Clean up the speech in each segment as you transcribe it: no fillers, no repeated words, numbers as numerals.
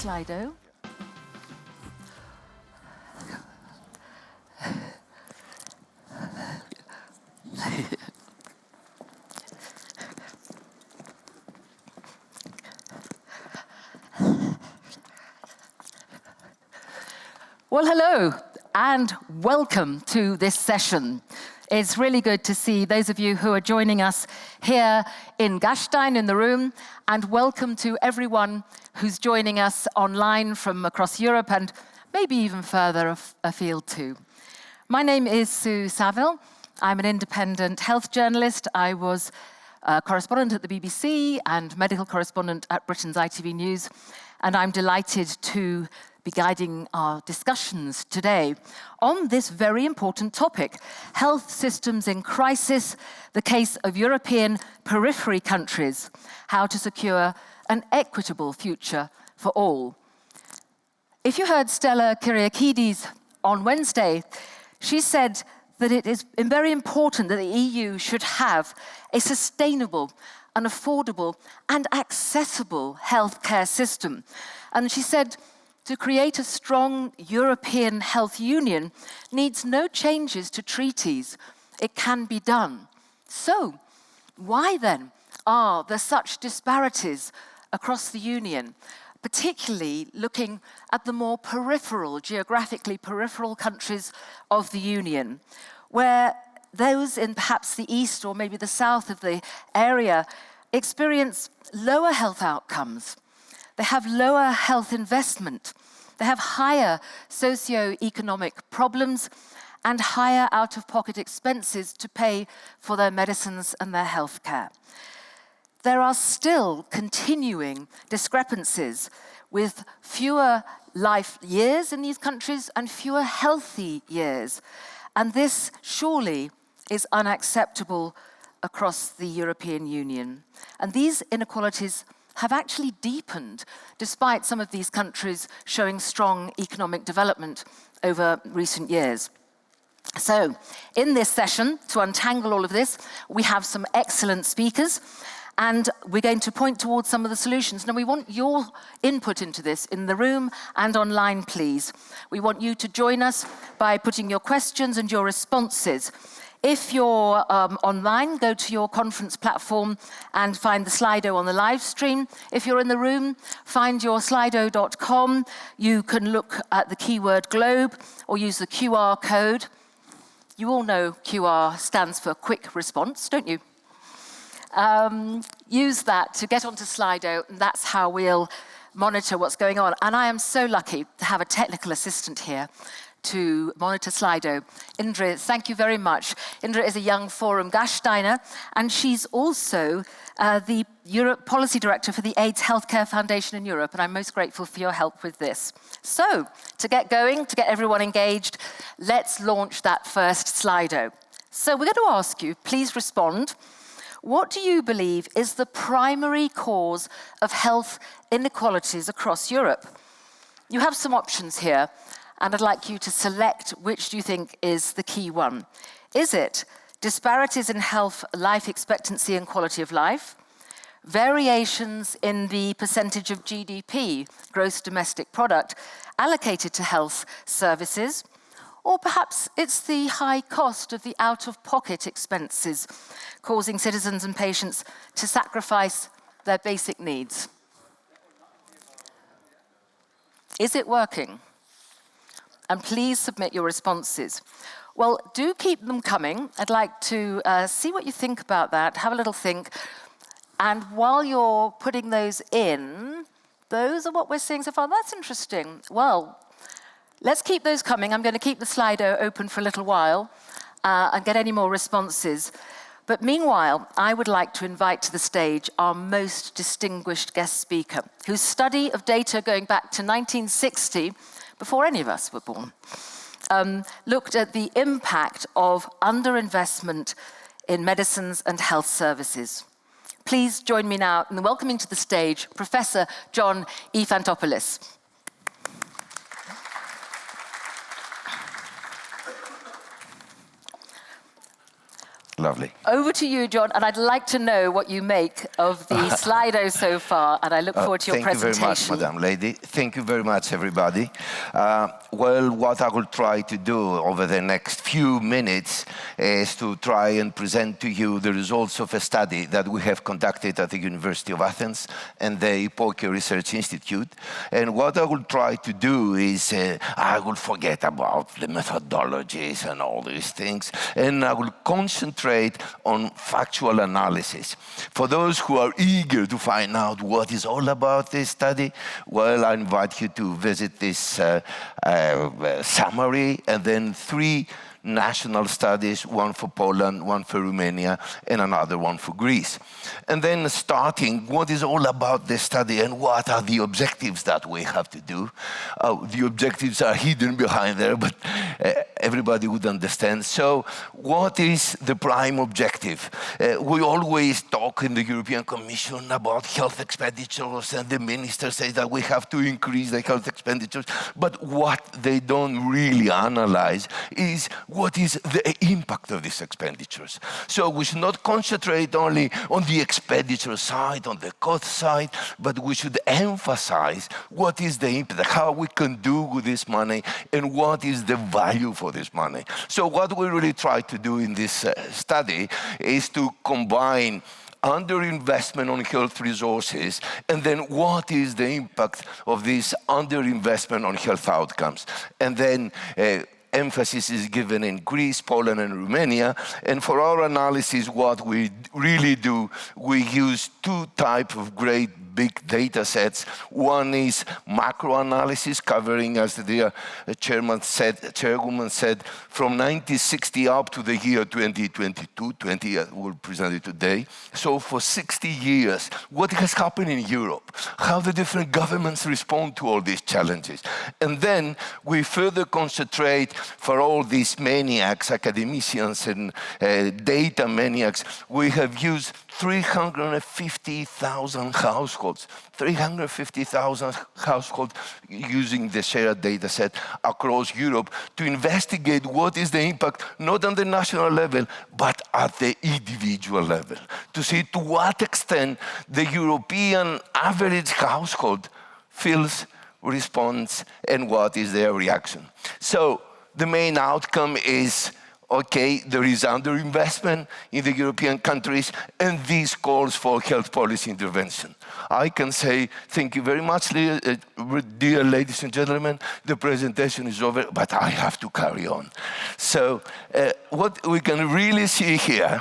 Slido. Well, hello, and welcome to this session. It's really good to see those of you who are joining us here in Gastein in the room, and welcome to everyone who's joining us online from across Europe and maybe even further afield too. My name is Sue Saville. I'm an independent health journalist. I was a correspondent at the BBC and medical correspondent at Britain's ITV News, and I'm delighted to be guiding our discussions today on this very important topic, health systems in crisis, the case of European periphery countries, how to secure an equitable future for all. If you heard Stella Kyriakides on Wednesday, she said that it is very important that the EU should have a sustainable and affordable and accessible healthcare system. And she said, to create a strong European health union needs no changes to treaties. It can be done. So, why then are there such disparities across the Union, particularly looking at the more peripheral, geographically peripheral countries of the Union, where those in perhaps the east or maybe the south of the area experience lower health outcomes? They have lower health investment. They have higher socio-economic problems and higher out-of-pocket expenses to pay for their medicines and their healthcare. There are still continuing discrepancies with fewer life years in these countries and fewer healthy years. And this surely is unacceptable across the European Union. And these inequalities have actually deepened, despite some of these countries showing strong economic development over recent years. So, in this session, to untangle all of this, we have some excellent speakers, and we're going to point towards some of the solutions. Now, we want your input into this in the room and online, please. We want you to join us by putting your questions and your responses. If you're online, go to your conference platform and find the Slido on the live stream. If you're in the room, find your slido.com. You can look at the keyword globe or use the QR code. You all know QR stands for quick response, don't you? Use that to get onto Slido, and that's how we'll monitor what's going on. And I am so lucky to have a technical assistant here to monitor Slido. Indra, thank you very much. Indra is a young Forum Gasteiner, and she's also the Europe Policy Director for the AIDS Healthcare Foundation in Europe, and I'm most grateful for your help with this. So, to get going, to get everyone engaged, let's launch that first Slido. So we're going to ask you, please respond. What do you believe is the primary cause of health inequalities across Europe? You have some options here, and I'd like you to select which do you think is the key one. Is it disparities in health, life expectancy and quality of life? Variations in the percentage of GDP, gross domestic product, allocated to health services? Or perhaps it's the high cost of the out-of-pocket expenses, causing citizens and patients to sacrifice their basic needs. Is it working? And please submit your responses. Well, do keep them coming. I'd like to see what you think about that, have a little think. And while you're putting those in, those are what we're seeing so far. That's interesting. Well, let's keep those coming. I'm going to keep the Slido open for a little while and get any more responses. But meanwhile, I would like to invite to the stage our most distinguished guest speaker, whose study of data going back to 1960, before any of us were born, looked at the impact of underinvestment in medicines and health services. Please join me now in welcoming to the stage Professor John Yfantopoulos. Lovely. Over to you, John, and I'd like to know what you make of the Slido so far, and I look forward to your presentation. Thank you very much, Madam Lady. Thank you very much, everybody. Well, what I will try to do over the next few minutes is to try and present to you the results of a study that we have conducted at the University of Athens and the Hippokia Research Institute. And what I will try to do is I will forget about the methodologies and all these things, and I will concentrate on factual analysis. For those who are eager to find out what is all about this study, well, I invite you to visit this summary, and then 3 national studies, one for Poland, one for Romania, and another one for Greece. And then starting, what is all about this study and what are the objectives that we have to do? The objectives are hidden behind there, but everybody would understand. So what is the prime objective? We always talk in the European Commission about health expenditures, and the minister says that we have to increase the health expenditures, but what they don't really analyze is what is the impact of these expenditures. So we should not concentrate only on the expenditure side, on the cost side, but we should emphasize what is the impact, how we can do with this money, and what is the value for this money. So what we really try to do in this study is to combine underinvestment on health resources, and then what is the impact of this underinvestment on health outcomes. And then emphasis is given in Greece, Poland, and Romania. And for our analysis, what we really do, we use 2 types of great big data sets. One is macro analysis, covering, as the chairwoman said, from 1960 up to the year 2022. We'll present it today. So for 60 years, what has happened in Europe? How the different governments respond to all these challenges? And then we further concentrate for all these maniacs, academicians and data maniacs. We have used 350,000 households, 350,000 households using the shared data set across Europe to investigate what is the impact, not on the national level, but at the individual level, to see to what extent the European average household feels, responds, and what is their reaction. So the main outcome is, okay, there is underinvestment in the European countries, and this calls for health policy intervention. I can say, thank you very much, dear ladies and gentlemen, the presentation is over, but I have to carry on. So what we can really see here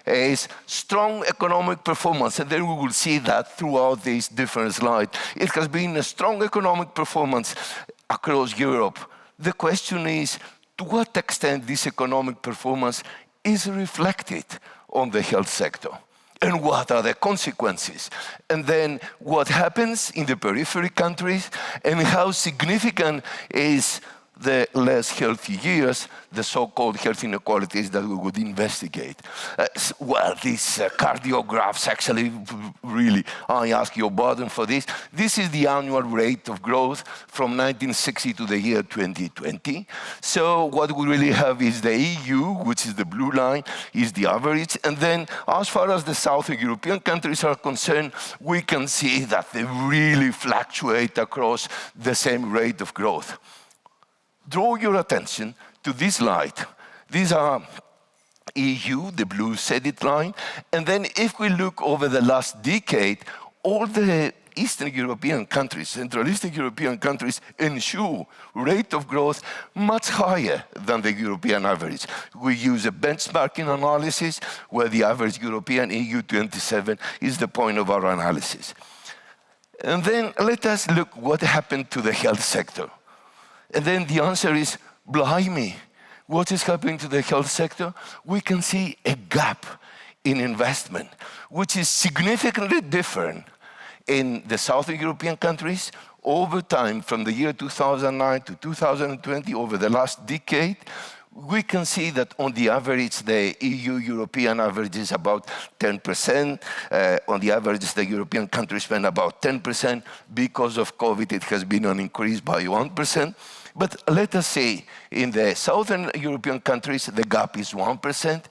is strong economic performance, and then we will see that throughout these different slides. It has been a strong economic performance across Europe. The question is, to what extent this economic performance is reflected on the health sector? And what are the consequences? And then what happens in the periphery countries, and how significant is the less healthy years, the so-called health inequalities that we would investigate. Well, these cardiographs actually really, I ask your pardon for this. This is the annual rate of growth from 1960 to the year 2020. So what we really have is the EU, which is the blue line, is the average. And then as far as the Southern European countries are concerned, we can see that they really fluctuate across the same rate of growth. Draw your attention to this slide. These are EU, the blue shaded line. And then if we look over the last decade, all the Eastern European countries, Central Eastern European countries ensure rate of growth much higher than the European average. We use a benchmarking analysis where the average European EU 27 is the point of our analysis. And then let us look what happened to the health sector. And then the answer is, blimey, what is happening to the health sector? We can see a gap in investment, which is significantly different in the Southern European countries over time, from the year 2009 to 2020, over the last decade. We can see that on the average, the EU-European average is about 10%. On the average, the European countries spend about 10%. Because of COVID, it has been an increase by 1%. But let us say, in the Southern European countries, the gap is 1%.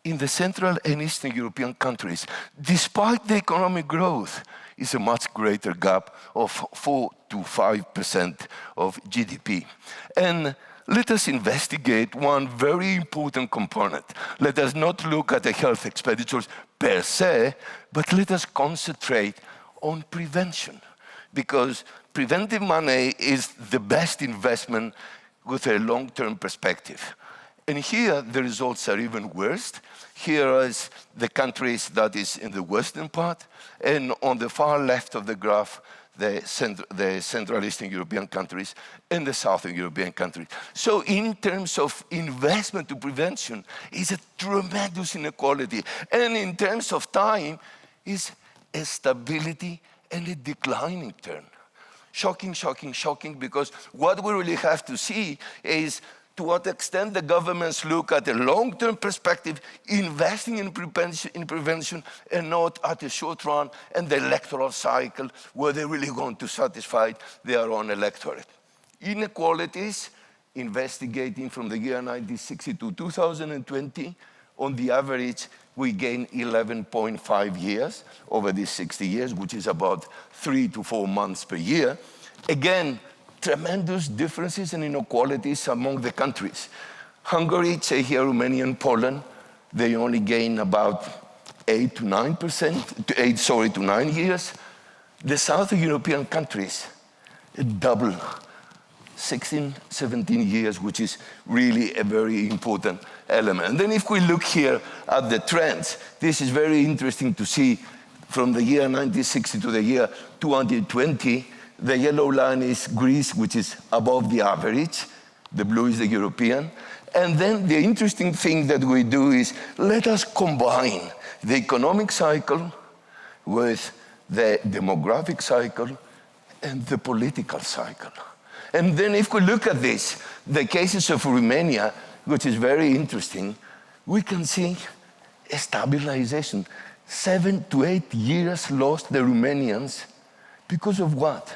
in the Central and Eastern European countries, despite the economic growth, is a much greater gap of 4 to 5% of GDP. And let us investigate one very important component. Let us not look at the health expenditures per se, but let us concentrate on prevention, because preventive money is the best investment with a long-term perspective. And here, the results are even worse. Here is the countries that is in the western part, and on the far left of the graph, the Central Eastern European countries and the Southern European countries. So in terms of investment to prevention, it's a tremendous inequality. And in terms of time, it's a stability and a declining trend. Shocking, shocking, shocking, because what we really have to see is to what extent the governments look at a long-term perspective, investing in prevention, and not at the short run and the electoral cycle where they're really going to satisfy their own electorate. Inequalities, investigating from the year 1960 to 2020, on the average, we gain 11.5 years over these 60 years, which is about 3 to 4 months per year. Again, tremendous differences and inequalities among the countries. Hungary, Czechia, Romania, and Poland, they only gain about 8 to 9 years. The Southern European countries, double, 16, 17 years, which is really a very important element. And then if we look here at the trends, this is very interesting to see from the year 1960 to the year 2020. The yellow line is Greece, which is above the average. The blue is the European. And then the interesting thing that we do is let us combine the economic cycle with the demographic cycle and the political cycle. And then if we look at this, the cases of Romania, which is very interesting, we can see a stabilization. 7 to 8 years lost the Romanians because of what?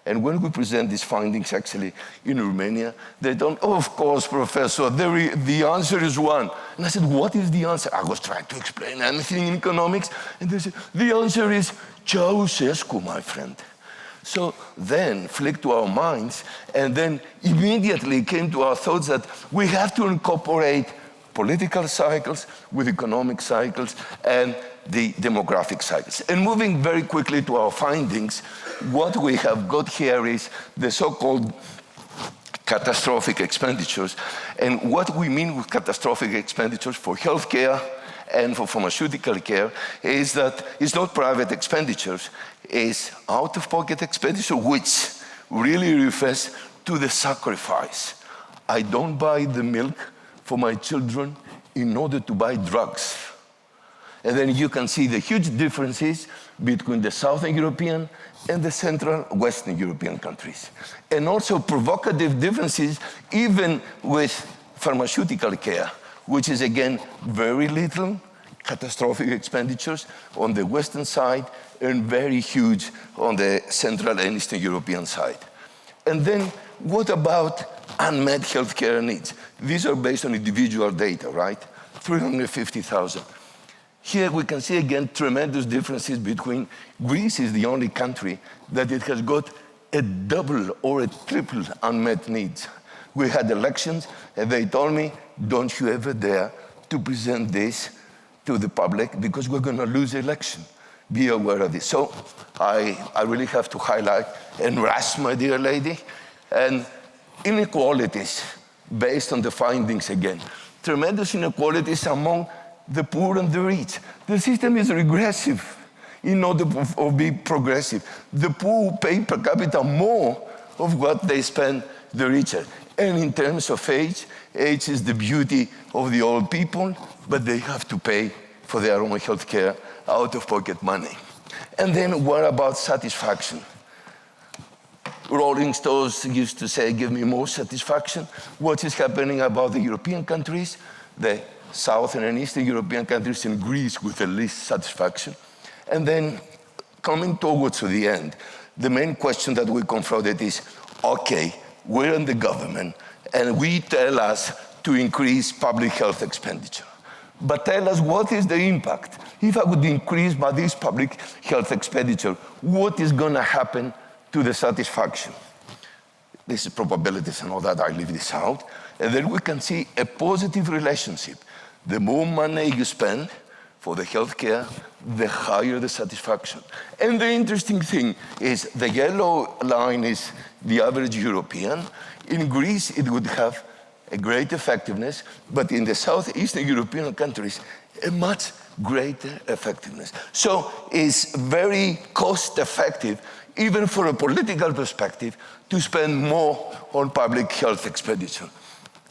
And when we present these findings actually in Romania, they don't, oh, of course, Professor, the answer is one. And I said, what is the answer? I was trying to explain anything in economics, and they said, the answer is Ceausescu, my friend. So then flicked to our minds, and then immediately came to our thoughts that we have to incorporate political cycles with economic cycles and the demographic cycles. And moving very quickly to our findings, what we have got here is the so-called catastrophic expenditures. And what we mean with catastrophic expenditures for healthcare and for pharmaceutical care is that it's not private expenditures, it's out-of-pocket expenditure, which really refers to the sacrifice. I don't buy the milk for my children in order to buy drugs. And then you can see the huge differences between the Southern European and the Central Western European countries. And also provocative differences even with pharmaceutical care, which is again very little catastrophic expenditures on the Western side and very huge on the Central and Eastern European side. And then what about unmet healthcare needs? These are based on individual data, right? 350,000. Here we can see again tremendous differences between Greece is the only country that it has got a double or a triple unmet needs. We had elections and they told me, don't you ever dare to present this to the public because we're going to lose the election. Be aware of this. So I really have to highlight and rush, my dear lady, and inequalities based on the findings again. Tremendous inequalities among the poor and the rich. The system is regressive in order to be progressive. The poor pay per capita more of what they spend the richer. And in terms of age is the beauty of the old people, but they have to pay for their own health care out-of-pocket money. And then what about satisfaction? Rolling Stones used to say, give me more satisfaction. What is happening about the European countries? The Southern and Eastern European countries and Greece with the least satisfaction. And then coming towards the end, the main question that we confronted is, okay, we're in the government and we tell us to increase public health expenditure. but tell us what is the impact. If I would increase by this public health expenditure, what is going to happen to the satisfaction? This is probabilities and all that, I leave this out. And then we can see a positive relationship. The more money you spend for the healthcare, the higher the satisfaction. And the interesting thing is the yellow line is the average European. In Greece, it would have a great effectiveness, but in the Southeastern European countries, a much greater effectiveness. So it's very cost effective, even for a political perspective, to spend more on public health expenditure.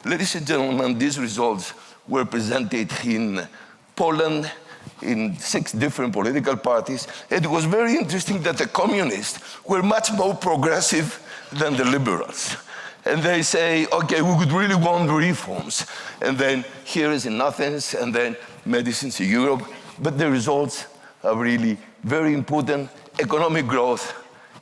Ladies and gentlemen, these results were presented in Poland, in 6 different political parties. It was very interesting that the communists were much more progressive than the liberals. And they say, okay, we would really want reforms. And then here is in Athens, and then medicines in Europe. But the results are really very important. Economic growth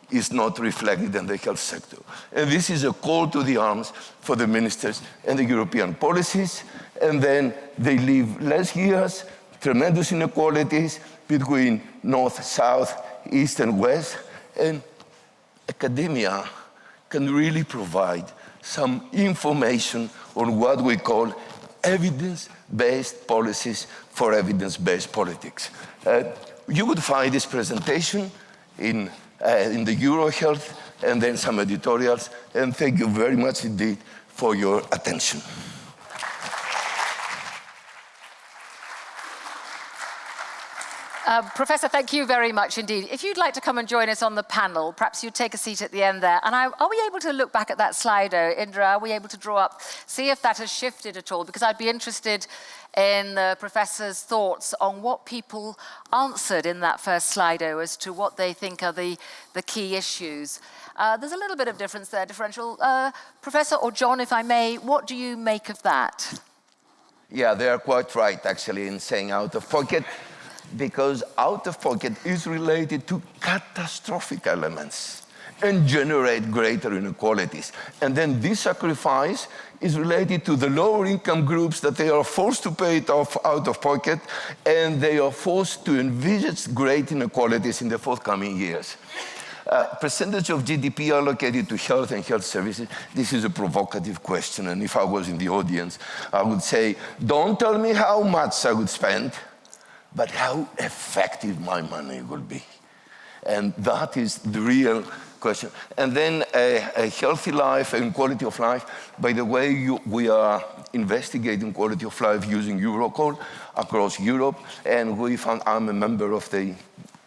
is not reflected in the health sector. And this is a call to the arms for the ministers and the European policies. And then they live less years, tremendous inequalities between north, south, east, and west. And academia can really provide some information on what we call evidence-based policies for evidence-based politics. You would find this presentation in the EuroHealth, and then some editorials. And thank you very much indeed for your attention. Professor, thank you very much indeed. If you'd like to come and join us on the panel, perhaps you'd take a seat at the end there. And are we able to look back at that Slido? Indra, are we able to draw up, see if that has shifted at all? Because I'd be interested in the professor's thoughts on what people answered in that first Slido as to what they think are the key issues. There's a little bit of difference there, differential. Professor, or John, if I may, what do you make of that? Yeah, they are quite right, actually, in saying out of pocket, because out of pocket is related to catastrophic elements and generate greater inequalities. And then this sacrifice is related to the lower income groups that they are forced to pay it off out of pocket, and they are forced to envisage great inequalities in the forthcoming years. Percentage of GDP allocated to health and health services, this is a provocative question, and if I was in the audience, I would say, don't tell me how much I would spend, but how effective my money will be. And that is the real question. And then a healthy life and quality of life. By the way, we are investigating quality of life using Eurocall across Europe, and I'm a member of the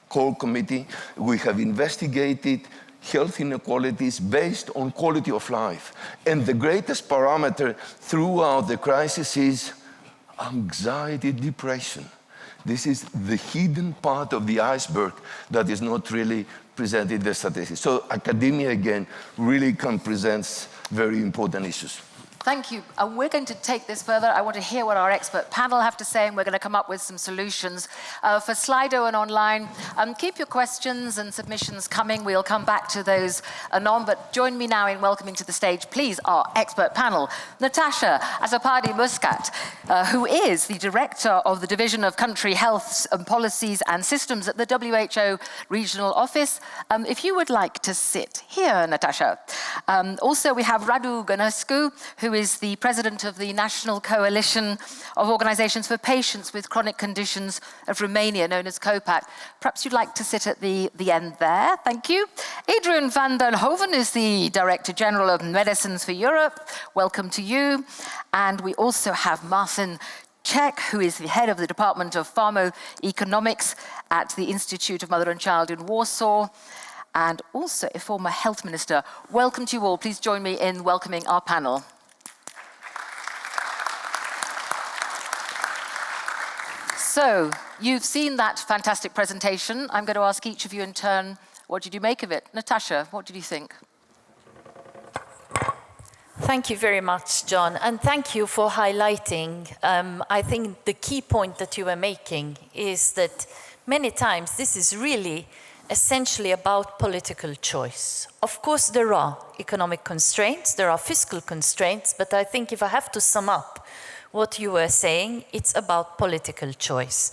core committee. We have investigated health inequalities based on quality of life. And the greatest parameter throughout the crisis is anxiety, depression. This is the hidden part of the iceberg that is not really presented in the statistics. So academia, again, really can present very important issues. Thank you. We're going to take this further. I want to hear what our expert panel have to say, and we're going to come up with some solutions. For Slido and online, keep your questions and submissions coming. We'll come back to those anon, but join me now in welcoming to the stage, please, our expert panel. Natasha Azzopardi-Muscat, who is the Director of the Division of Country Health and Policies and Systems at the WHO Regional Office. If you would like to sit here, Natasha. Also, we have Radu Gănescu, who is the president of the National Coalition of Organizations for Patients with Chronic Conditions of Romania, known as COPAC. Perhaps you'd like to sit at the end there. Thank you. Adrian van den Hoven is the Director General of Medicines for Europe. Welcome to you. And we also have Marcin Czech, who is the head of the Department of Pharmacoeconomics at the Institute of Mother and Child in Warsaw, and also a former health minister. Welcome to you all. Please join me in welcoming our panel. So, you've seen that fantastic presentation. I'm going to ask each of you in turn, what did you make of it? Natasha, what did you think? Thank you very much, John, and thank you for highlighting. I think the key point that you were making is that many times this is really essentially about political choice. Of course, there are economic constraints, there are fiscal constraints, but I think if I have to sum up, what you were saying. It's about political choice.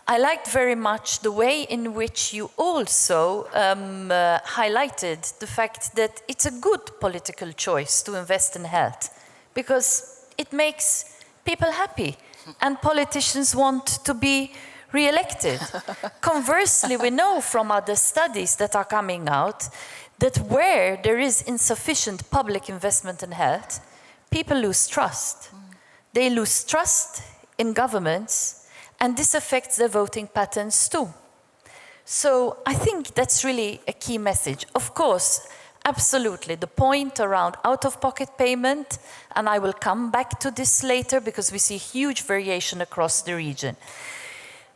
I liked very much the way in which you also highlighted the fact that it's a good political choice to invest in health because it makes people happy and politicians want to be re-elected. Conversely, we know from other studies that are coming out that where there is insufficient public investment in health, people lose trust. They lose trust in governments, and this affects their voting patterns too. So I think that's really a key message. Of course, absolutely, the point around out-of-pocket payment, and I will come back to this later because we see huge variation across the region.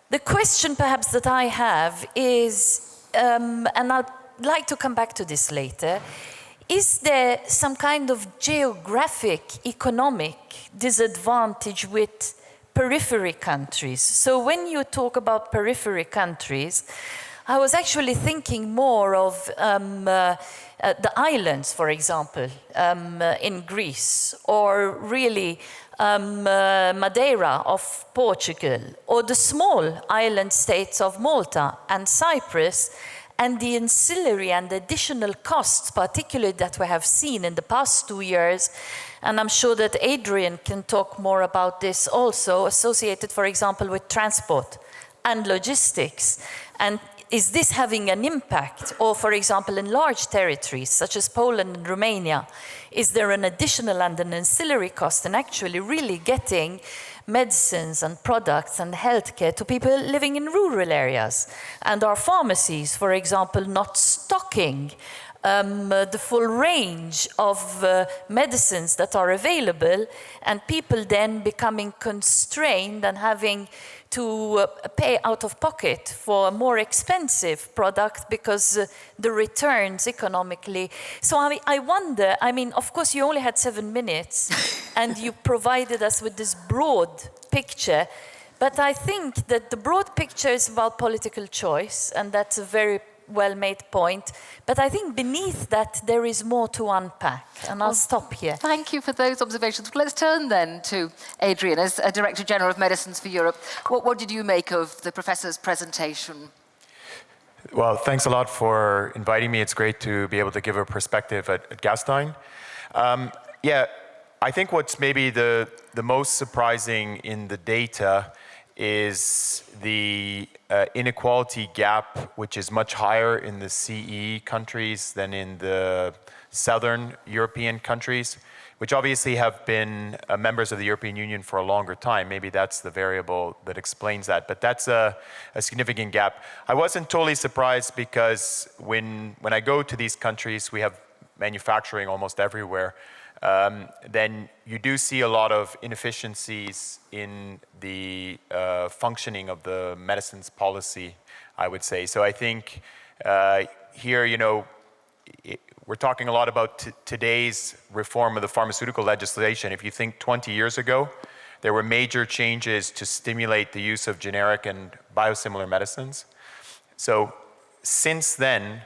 The question perhaps that I have is, and I'd like to come back to this later, is there some kind of geographic, economic disadvantage with periphery countries? So when you talk about periphery countries, I was actually thinking more of the islands, for example, in Greece, or really Madeira of Portugal, or the small island states of Malta and Cyprus, and the ancillary and additional costs, particularly that we have seen in the past 2 years, and I'm sure that Adrian can talk more about this also, associated, for example, with transport and logistics. And is this having an impact? Or, for example, in large territories, such as Poland and Romania, is there an additional and an ancillary cost in actually really getting medicines and products and healthcare to people living in rural areas? And are pharmacies, for example, not stocking the full range of medicines that are available, and people then becoming constrained and having to pay out of pocket for a more expensive product because the returns economically. So I wonder, I mean, of course you only had 7 minutes and you provided us with this broad picture, but I think that the broad picture is about political choice, and that's a very well-made point. But I think beneath that there is more to unpack, and I'll stop here. Thank you for those observations. Let's turn then to Adrian as Director General of Medicines for Europe. What did you make of the Professor's presentation? Well, thanks a lot for inviting me. It's great to be able to give a perspective at Gastein. Yeah, I think what's maybe the most surprising in the data is the inequality gap, which is much higher in the CE countries than in the Southern European countries, which obviously have been members of the European Union for a longer time. Maybe that's the variable that explains that, but that's a significant gap. I wasn't totally surprised because when I go to these countries, we have manufacturing almost everywhere. Then you do see a lot of inefficiencies in the functioning of the medicines policy, I would say. So I think here, you know, we're talking a lot about today's reform of the pharmaceutical legislation. If you think 20 years ago, there were major changes to stimulate the use of generic and biosimilar medicines. So since then,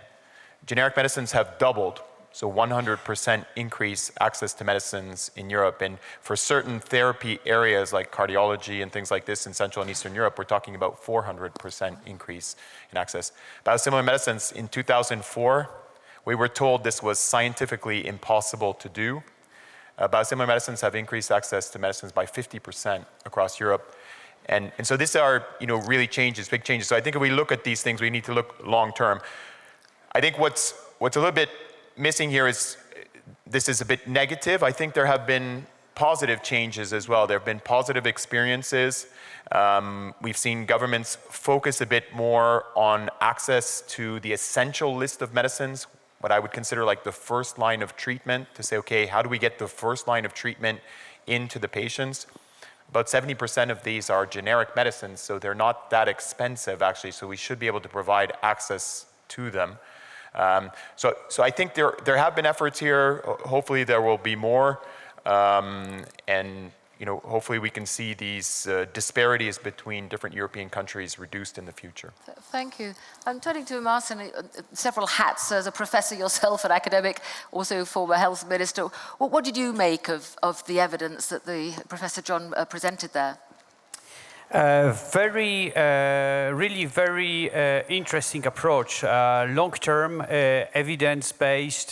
generic medicines have doubled. So 100% increase access to medicines in Europe. And for certain therapy areas like cardiology and things like this in Central and Eastern Europe, we're talking about 400% increase in access. Biosimilar medicines in 2004, we were told this was scientifically impossible to do. Biosimilar medicines have increased access to medicines by 50% across Europe. And so these are, you know, really changes, big changes. So I think if we look at these things, we need to look long term. I think what's a little bit missing here is this is a bit negative. I think there have been positive changes as well. There have been positive experiences. We've seen governments focus a bit more on access to the essential list of medicines, what I would consider like the first line of treatment, to say, okay, how do we get the first line of treatment into the patients? About 70% of these are generic medicines, so they're not that expensive actually, so we should be able to provide access to them. So I think there have been efforts here. Hopefully there will be more. And hopefully we can see these disparities between different European countries reduced in the future. Thank you. I'm turning to Martin, several hats as a professor yourself, an academic, also former health minister. What did you make of the evidence that the Professor John presented there? Really very interesting approach, long-term, evidence-based,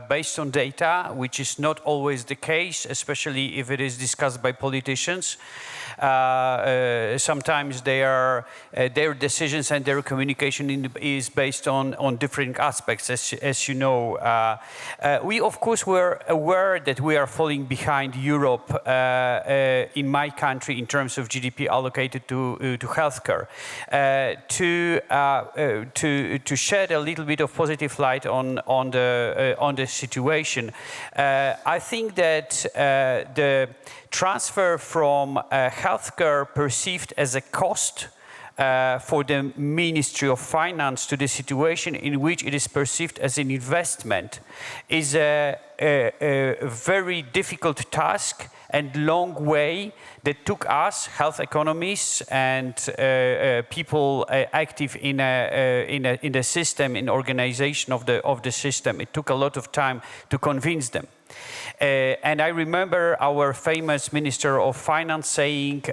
based on data, which is not always the case, especially if it is discussed by politicians. Sometimes their decisions and their communication is based on different aspects, as you know. We, of course, were aware that we are falling behind Europe in my country in terms of GDP allocated to healthcare. To shed a little bit of positive light on the situation, I think that the transfer from healthcare perceived as a cost for the Ministry of Finance to the situation in which it is perceived as an investment is a very difficult task and long way that took us, health economists and people active in the system, in organization of the system. It took a lot of time to convince them. And I remember our famous Minister of Finance saying,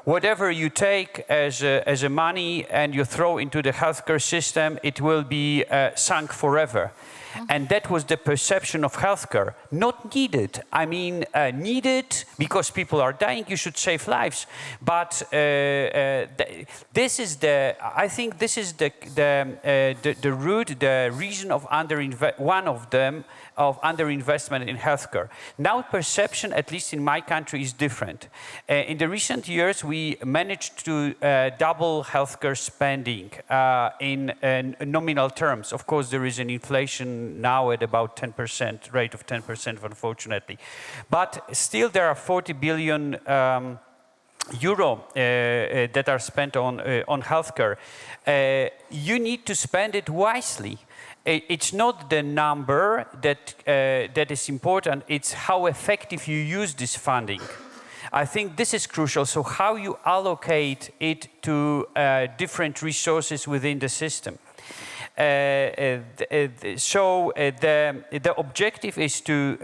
whatever you take as a money and you throw into the healthcare system, it will be sunk forever. And that was the perception of healthcare. Not needed. I mean, needed because people are dying. You should save lives. But this is I think this is the root, the reason of one of them of underinvestment in healthcare. Now, perception, at least in my country, is different. In the recent years, we managed to double healthcare spending in nominal terms. Of course, there is an inflation now at about 10%, rate of 10%, unfortunately. But still, there are 40 billion euro that are spent on healthcare. You need to spend it wisely. It's not the number that is important, it's how effective you use this funding. I think this is crucial. So how you allocate it to different resources within the system. So the objective is to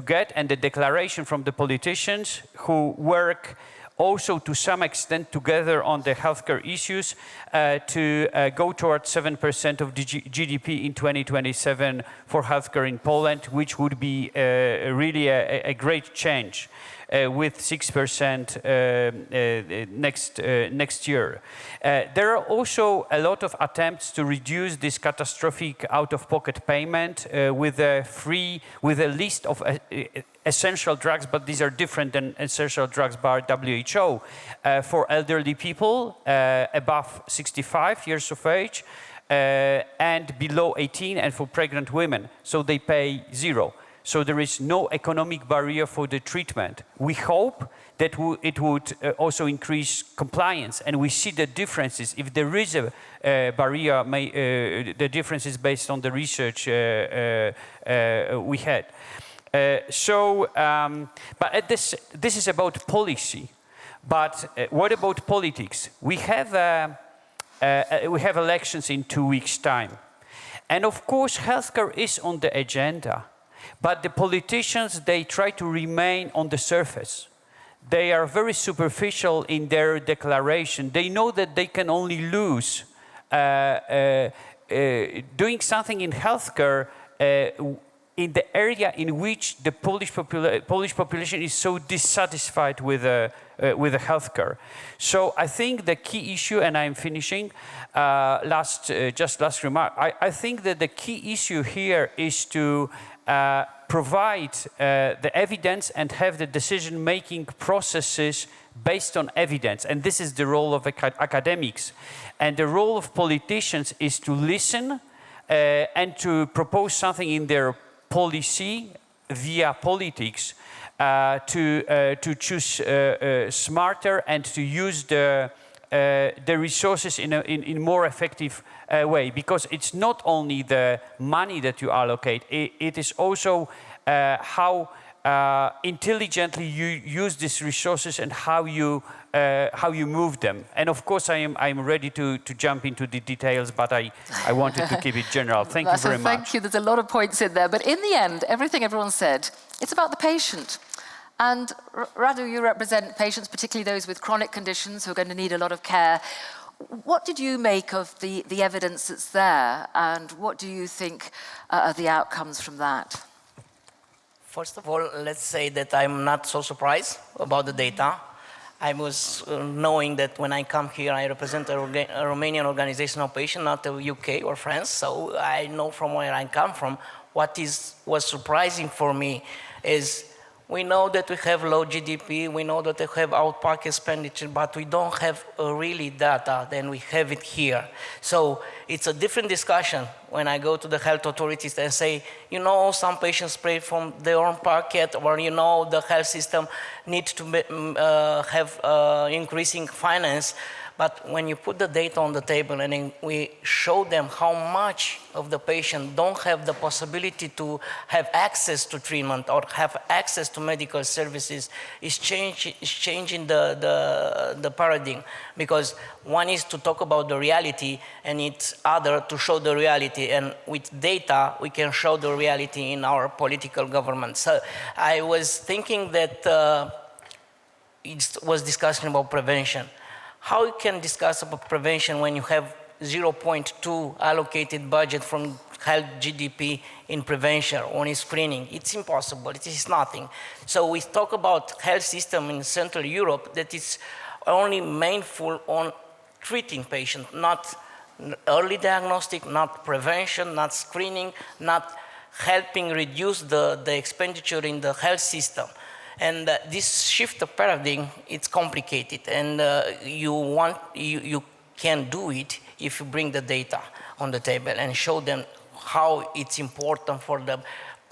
get, and the declaration from the politicians who work also to some extent together on the healthcare issues, to go towards 7% of GDP in 2027 for healthcare in Poland, which would be really a great change. With 6% next year. There are also a lot of attempts to reduce this catastrophic out-of-pocket payment with a list of essential drugs, but these are different than essential drugs by WHO, for elderly people above 65 years of age and below 18, and for pregnant women, so they pay zero. So there is no economic barrier for the treatment. We hope that it would also increase compliance, and we see the differences. If there is a barrier, the difference is based on the research we had. But this is about policy. But what about politics? We have elections in 2 weeks' time, and of course, healthcare is on the agenda. But the politicians, they try to remain on the surface. They are very superficial in their declaration. They know that they can only lose doing something in healthcare in the area in which the Polish population is so dissatisfied with the healthcare. So I think the key issue, and I'm finishing, last remark, I think that the key issue here is to provide the evidence and have the decision-making processes based on evidence. And this is the role of academics. And the role of politicians is to listen and to propose something in their policy via politics to choose smarter and to use the resources in a more effective way, because it's not only the money that you allocate, it is also how intelligently you use these resources and how you move them. And of course, I'm ready to jump into the details, but I wanted to keep it general. Thank you very much. Thank you. There's a lot of points in there. But in the end, everything everyone said, it's about the patient. And Radu, you represent patients, particularly those with chronic conditions who are going to need a lot of care. What did you make of the evidence that's there? And what do you think are the outcomes from that? First of all, let's say that I'm not so surprised about the data. I was knowing that when I come here, I represent a Romanian organization of patients, not the UK or France, so I know from where I come from. What was surprising for me is we know that we have low GDP, we know that we have out-of-pocket expenditure, but we don't have really data than we have it here. So it's a different discussion when I go to the health authorities and say, you know, some patients pay from their own pocket, or you know, the health system needs to have increasing finance. But when you put the data on the table and then we show them how much of the patient don't have the possibility to have access to treatment or have access to medical services, is changing the paradigm. Because one is to talk about the reality and it's other to show the reality. And with data, we can show the reality in our political government. So I was thinking that it was discussing about prevention. How you can discuss about prevention when you have 0.2 allocated budget from health GDP in prevention or in screening? It's impossible, it is nothing. So we talk about health system in Central Europe that is only mindful on treating patients, not early diagnostic, not prevention, not screening, not helping reduce the expenditure in the health system. And this shift of paradigm, it's complicated, and you can do it if you bring the data on the table and show them how it's important for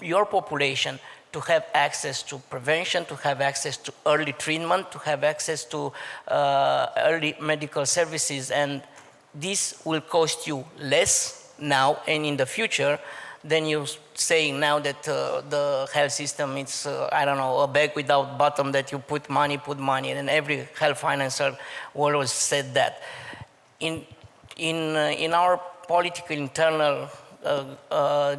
your population to have access to prevention, to have access to early treatment, to have access to early medical services, and this will cost you less now and in the future than you saying now that the health system is, I don't know, a bag without bottom that you put money, and every health financer always said that. In our political internal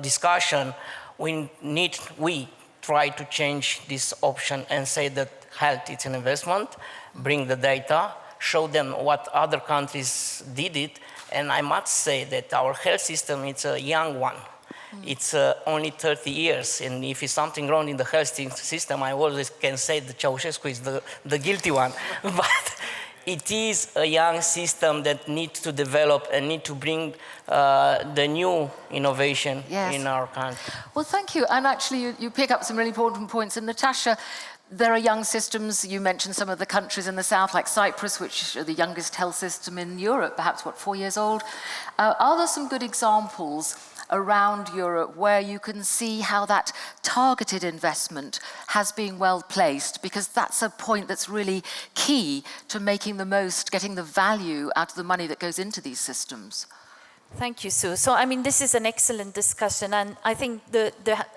discussion, we try to change this option and say that health is an investment, bring the data, show them what other countries did it, and I must say that our health system is a young one. It's only 30 years, and if it's something wrong in the health system, I always can say that Ceausescu is the guilty one. But it is a young system that needs to develop and need to bring the new innovation in our country. Well, thank you. And actually, you pick up some really important points. And Natasha, there are young systems. You mentioned some of the countries in the south, like Cyprus, which are the youngest health system in Europe, perhaps, 4 years old. Are there some good examples around Europe where you can see how that targeted investment has been well placed? Because that's a point that's really key to making the most, getting the value out of the money that goes into these systems. Thank you, Sue. So, I mean, this is an excellent discussion, and I think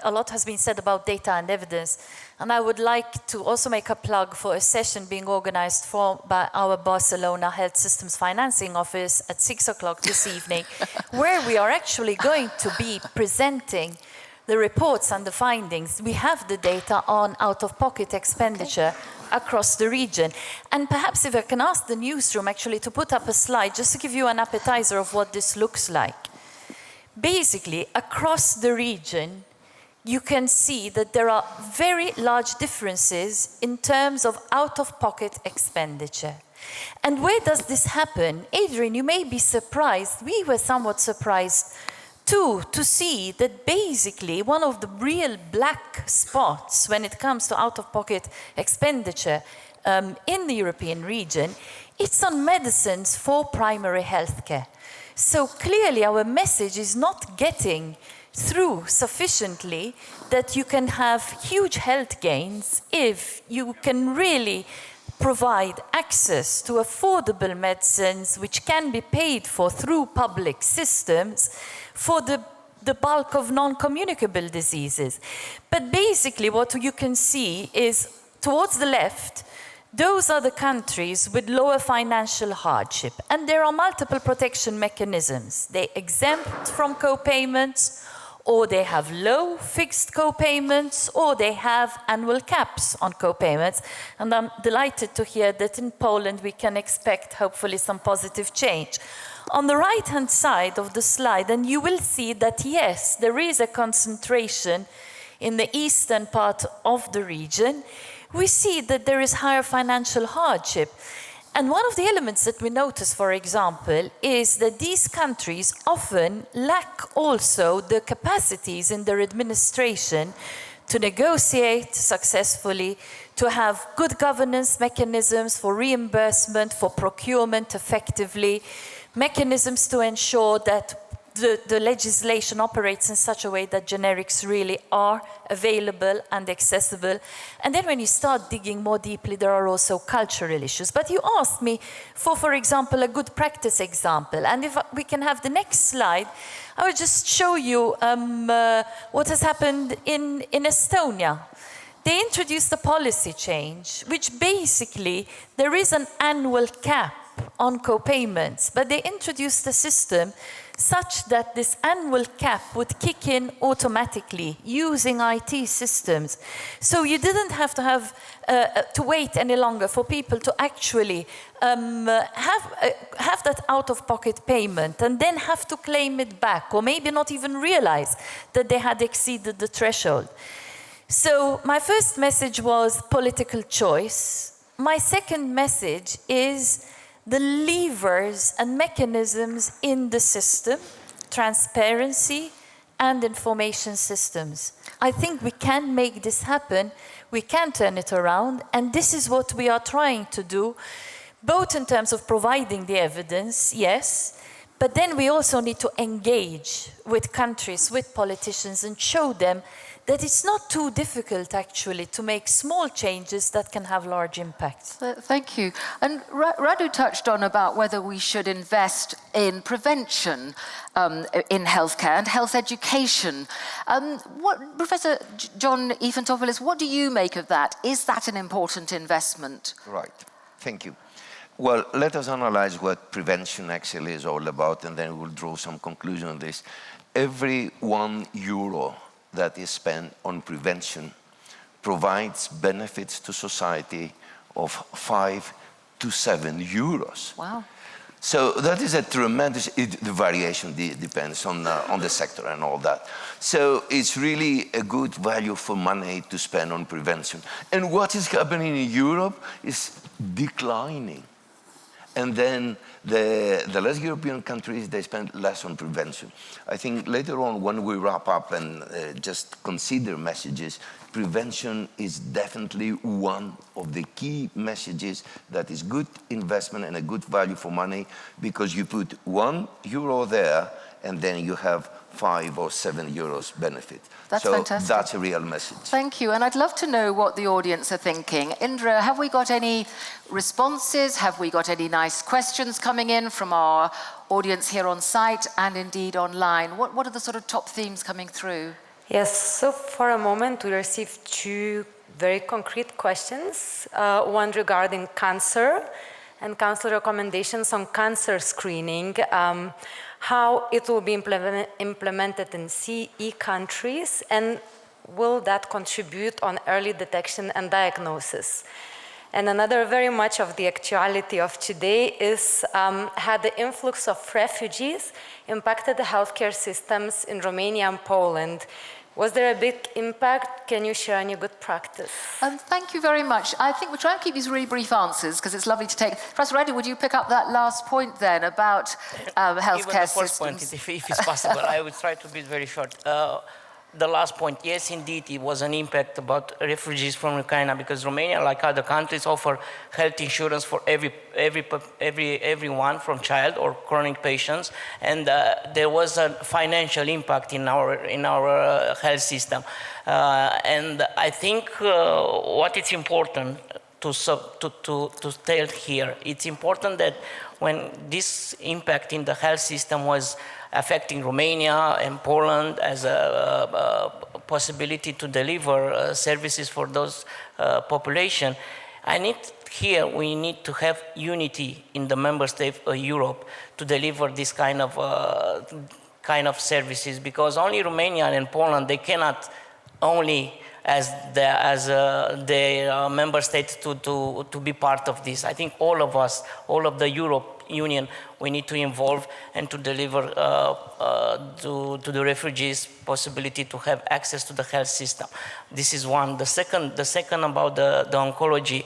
a lot has been said about data and evidence. And I would like to also make a plug for a session being organized by our Barcelona Health Systems Financing Office at 6 o'clock this evening, where we are actually going to be presenting the reports and the findings. We have the data on out-of-pocket expenditure across the region. And perhaps if I can ask the newsroom actually to put up a slide just to give you an appetizer of what this looks like. Basically, across the region, you can see that there are very large differences in terms of out-of-pocket expenditure. And where does this happen? Adrian, you may be surprised. We were somewhat surprised too, to see that basically one of the real black spots when it comes to out-of-pocket expenditure in the European region, it's on medicines for primary healthcare. So clearly our message is not getting through sufficiently that you can have huge health gains if you can really provide access to affordable medicines which can be paid for through public systems for the the bulk of non-communicable diseases. But basically what you can see is towards the left, those are the countries with lower financial hardship. And there are multiple protection mechanisms. They exempt from co-payments, or they have low fixed co-payments, or they have annual caps on co-payments. And I'm delighted to hear that in Poland we can expect hopefully some positive change. On the right-hand side of the slide, and you will see that yes, there is a concentration in the eastern part of the region. We see that there is higher financial hardship. And one of the elements that we notice, for example, is that these countries often lack also the capacities in their administration to negotiate successfully, to have good governance mechanisms for reimbursement, for procurement effectively, mechanisms to ensure that the legislation operates in such a way that generics really are available and accessible. And then when you start digging more deeply, there are also cultural issues. But you asked me for example, a good practice example. And if we can have the next slide, I will just show you what has happened in Estonia. They introduced a policy change, which basically, there is an annual cap on co-payments, but they introduced a system such that this annual cap would kick in automatically using IT systems. So you didn't have to wait any longer for people to actually have that out-of-pocket payment and then have to claim it back, or maybe not even realize that they had exceeded the threshold. So my first message was political choice. My second message is the levers and mechanisms in the system, transparency and information systems. I think we can make this happen, we can turn it around, and this is what we are trying to do, both in terms of providing the evidence, yes, but then we also need to engage with countries, with politicians, and show them that it's not too difficult, actually, to make small changes that can have large impacts. Thank you. And Radu touched on about whether we should invest in prevention in healthcare and health education. Professor John Yfantopoulos, what do you make of that? Is that an important investment? Right. Thank you. Well, let us analyze what prevention actually is all about, and then we'll draw some conclusion on this. Every €1 that is spent on prevention provides benefits to society of 5 to 7 euros. Wow. So that is a tremendous, the variation depends on the sector and all that. So it's really a good value for money to spend on prevention. And what is happening in Europe is declining. And then the less European countries, they spend less on prevention. I think later on, when we wrap up and just consider messages, prevention is definitely one of the key messages that is good investment and a good value for money, because you put €1 there and then you have 5 or 7 euros benefit. That's so fantastic. That's a real message. Thank you, and I'd love to know what the audience are thinking. Indra, have we got any responses? Have we got any nice questions coming in from our audience here on site and indeed online? What are the sort of top themes coming through? Yes, so for a moment we received 2 very concrete questions. One regarding cancer and council recommendations on cancer screening. How it will be implemented in CE countries, and will that contribute on early detection and diagnosis? And another very much of the actuality of today is how the influx of refugees impacted the healthcare systems in Romania and Poland. Was there a big impact? Can you share any good practice? Thank you very much. I think we'll try and keep these really brief answers because it's lovely to take. Professor Radu, would you pick up that last point then about healthcare systems? Even the first point, if it's possible, I would try to be very short. The last point, yes, indeed, it was an impact about refugees from Ukraine, because Romania, like other countries, offer health insurance for everyone, from child or chronic patients, and there was a financial impact in our health system. And I think what is important to tell here, it's important that when this impact in the health system was affecting Romania and Poland as a possibility to deliver services for those population. We need to have unity in the member states of Europe to deliver this kind of services, because only Romania and Poland, they cannot only as the member states to be part of this. I think all of us, all of the Europe Union, we need to involve and to deliver to the refugees possibility to have access to the health system. This is one. The second about the oncology.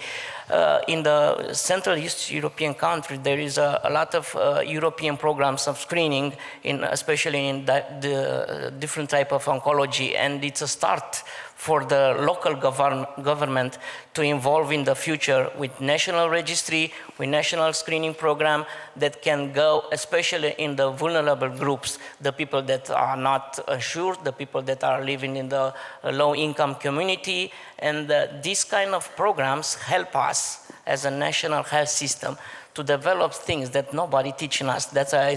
In the Central East European country, there is a lot of European programs of screening, especially in the different type of oncology, and it's a start for the local government to involve in the future with national registry, with national screening program that can go, especially in the vulnerable groups, the people that are not assured, the people that are living in the low-income community, and these kind of programs help us as a national health system to develop things that nobody teaching us. That's why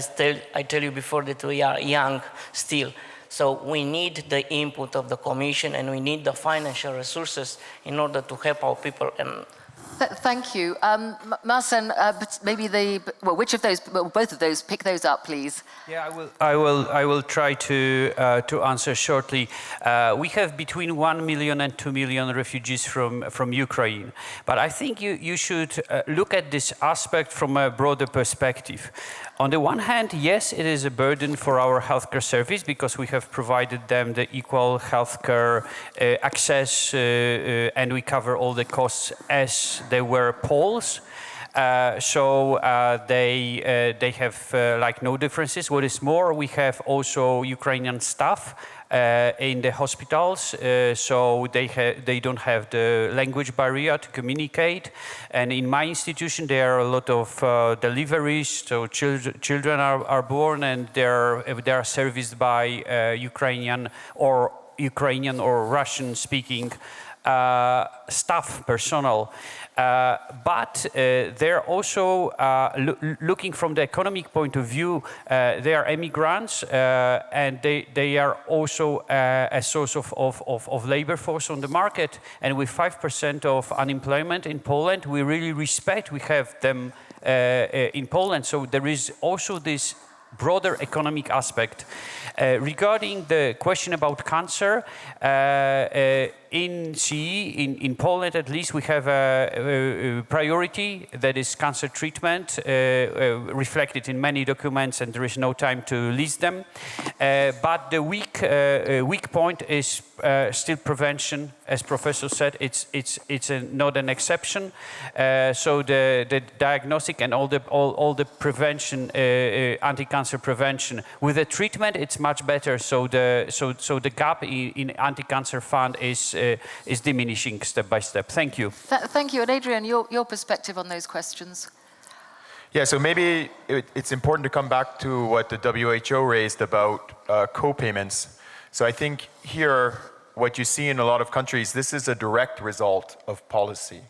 I tell you before that we are young still. So we need the input of the Commission, and we need the financial resources in order to help our people. And thank you. Marcin, maybe which of those, both of those, pick those up, please. Yeah, I will try to answer shortly. We have between 1 million and 2 million refugees from Ukraine. But I think you should look at this aspect from a broader perspective. On the one hand, yes, it is a burden for our healthcare service because we have provided them the equal healthcare access and we cover all the costs as they were Poles. So they have like no differences. What is more, we have also Ukrainian staff in the hospitals, so they don't have the language barrier to communicate. And in my institution, there are a lot of deliveries, so children are born and they are serviced by Ukrainian or Russian-speaking staff personnel. But they're also looking from the economic point of view, they are immigrants and they are also a source of labor force on the market. And with 5% of unemployment in Poland, we really respect, we have them in Poland. So there is also this broader economic aspect. Regarding the question about cancer, in CE, in Poland at least, we have a priority that is cancer treatment, reflected in many documents, and there is no time to list them. But the weak point is still prevention. As Professor said, it's not an exception. So the diagnostic and all the prevention, anti-cancer prevention, with the treatment, it's much better. So the gap in anti-cancer fund is diminishing step by step. Thank you. Thank you. And Adrian, your perspective on those questions. Yeah, so maybe it's important to come back to what the WHO raised about co-payments. So I think here, what you see in a lot of countries, this is a direct result of policy.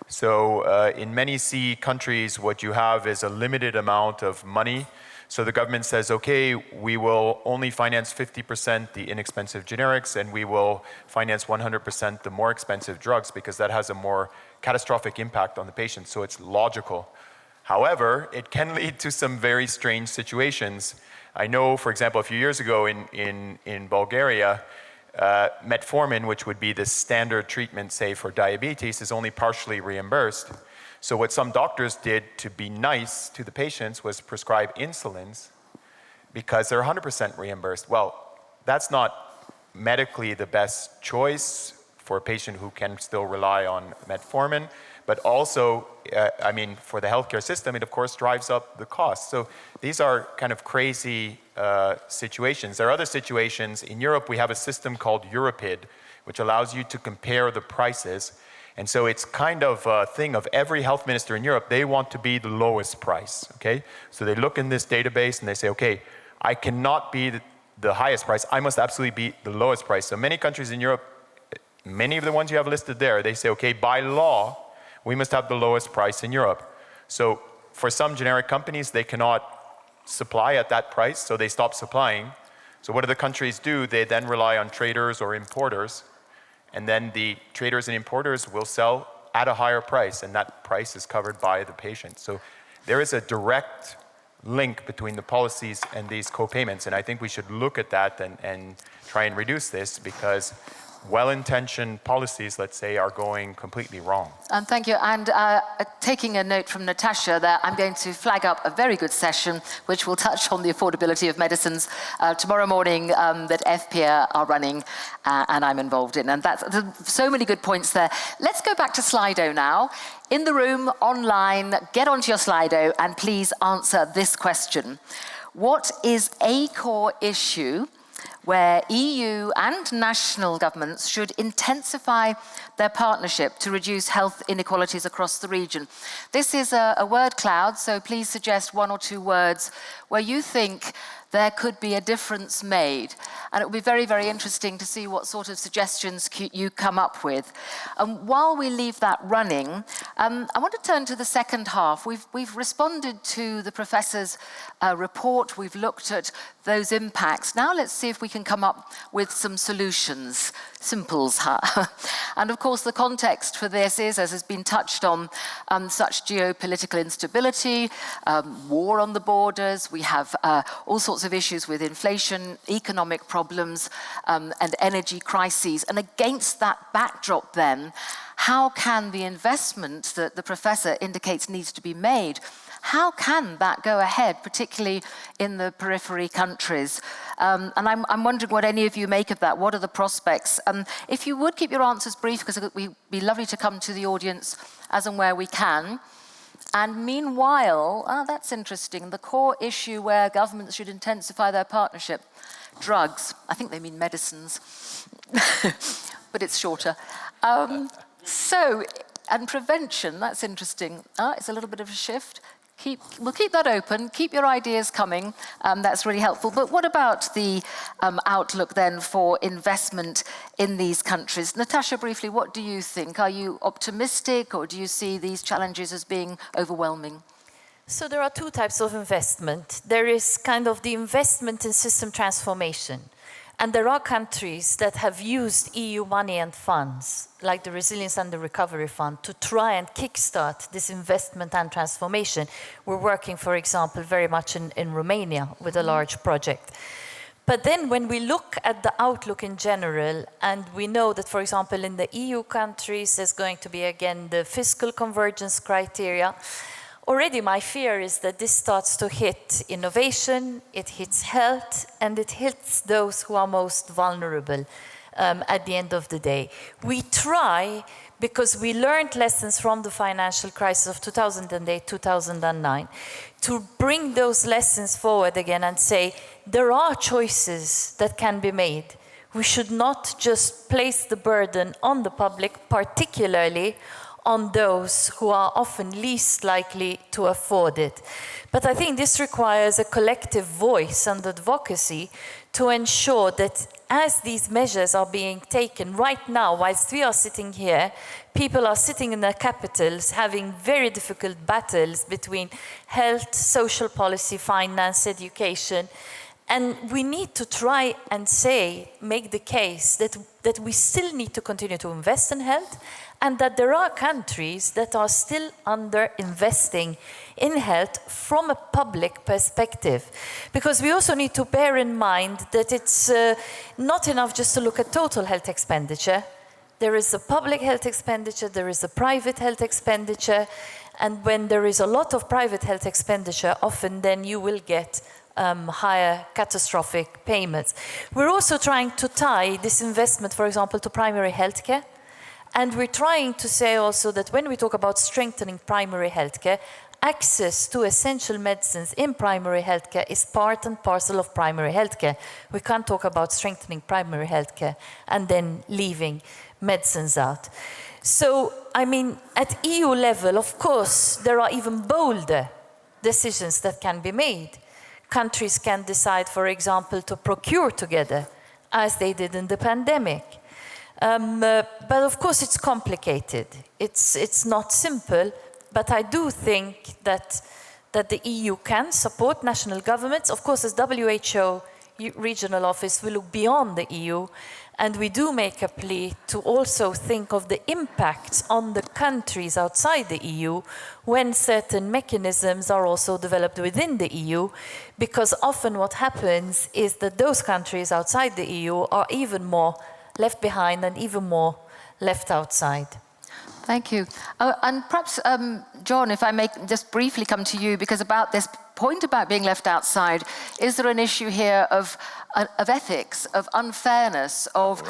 So in many CE countries, what you have is a limited amount of money. So the government says, okay, we will only finance 50% the inexpensive generics, and we will finance 100% the more expensive drugs, because that has a more catastrophic impact on the patient. So it's logical. However, it can lead to some very strange situations. I know, for example, a few years ago in Bulgaria, metformin, which would be the standard treatment, say, for diabetes, is only partially reimbursed. So what some doctors did to be nice to the patients was prescribe insulins because they're 100% reimbursed. Well, that's not medically the best choice for a patient who can still rely on metformin, but also, I mean, for the healthcare system, it of course drives up the cost. So these are kind of crazy situations. There are other situations. In Europe, we have a system called Europid, which allows you to compare the prices. And so it's kind of a thing of every health minister in Europe, they want to be the lowest price, okay? So they look in this database and they say, okay, I cannot be the highest price, I must absolutely be the lowest price. So many countries in Europe, many of the ones you have listed there, they say, okay, by law, we must have the lowest price in Europe. So for some generic companies, they cannot supply at that price, so they stop supplying. So what do the countries do? They then rely on traders or importers, and then the traders and importers will sell at a higher price, and that price is covered by the patient. So there is a direct link between the policies and these co-payments, and I think we should look at that and try and reduce this, because well-intentioned policies, let's say, are going completely wrong. Thank you. And taking a note from Natasha there, I'm going to flag up a very good session which will touch on the affordability of medicines tomorrow morning that FPA are running and I'm involved in. And that's so many good points there. Let's go back to Slido now. In the room, online, get onto your Slido and please answer this question. What is a core issue where EU and national governments should intensify their partnership to reduce health inequalities across the region? This is a word cloud, so please suggest 1 or 2 words where you think there could be a difference made. And it will be very, very interesting to see what sort of suggestions you come up with. While we leave that running, I want to turn to the second half. We've responded to the professor's report. We've looked at those impacts. Now let's see if we can come up with some solutions, simples. And of course, the context for this is, as has been touched on, such geopolitical instability, war on the borders. We have all sorts of issues with inflation, economic problems, and energy crises. And against that backdrop then, how can the investment that the professor indicates needs to be made, how can that go ahead, particularly in the periphery countries? And I'm wondering what any of you make of that. What are the prospects? If you would keep your answers brief, because it would be lovely to come to the audience as and where we can. And meanwhile, that's interesting, the core issue where governments should intensify their partnership, drugs. I think they mean medicines, but it's shorter. And prevention, that's interesting. It's a little bit of a shift. We'll keep that open, keep your ideas coming, that's really helpful. But what about the outlook then for investment in these countries? Natasha, briefly, what do you think? Are you optimistic, or do you see these challenges as being overwhelming? So there are 2 types of investment. There is kind of the investment in system transformation. And there are countries that have used EU money and funds, like the Resilience and the Recovery Fund, to try and kickstart this investment and transformation. We're working, for example, very much in Romania with a large project. But then when we look at the outlook in general, and we know that, for example, in the EU countries, there's going to be, again, the fiscal convergence criteria. Already my fear is that this starts to hit innovation, it hits health, and it hits those who are most vulnerable at the end of the day. We try, because we learned lessons from the financial crisis of 2008, 2009, to bring those lessons forward again and say, there are choices that can be made. We should not just place the burden on the public, particularly on those who are often least likely to afford it. But I think this requires a collective voice and advocacy to ensure that as these measures are being taken right now, whilst we are sitting here, people are sitting in their capitals having very difficult battles between health, social policy, finance, education. And we need to try and make the case that we still need to continue to invest in health, and that there are countries that are still under-investing in health from a public perspective. Because we also need to bear in mind that it's not enough just to look at total health expenditure. There is a public health expenditure, there is a private health expenditure, and when there is a lot of private health expenditure, often then you will get higher catastrophic payments. We're also trying to tie this investment, for example, to primary healthcare. And we're trying to say also that when we talk about strengthening primary healthcare, access to essential medicines in primary healthcare is part and parcel of primary healthcare. We can't talk about strengthening primary healthcare and then leaving medicines out. So, I mean, at EU level, of course, there are even bolder decisions that can be made. Countries can decide, for example, to procure together, as they did in the pandemic. But of course it's complicated. It's not simple, but I do think that that the EU can support national governments. Of course, as WHO regional office, we look beyond the EU, and we do make a plea to also think of the impacts on the countries outside the EU when certain mechanisms are also developed within the EU, because often what happens is that those countries outside the EU are even more left behind and even more left outside. Thank you. And perhaps, John, if I may just briefly come to you, because about this point about being left outside, is there an issue here of ethics, of unfairness, of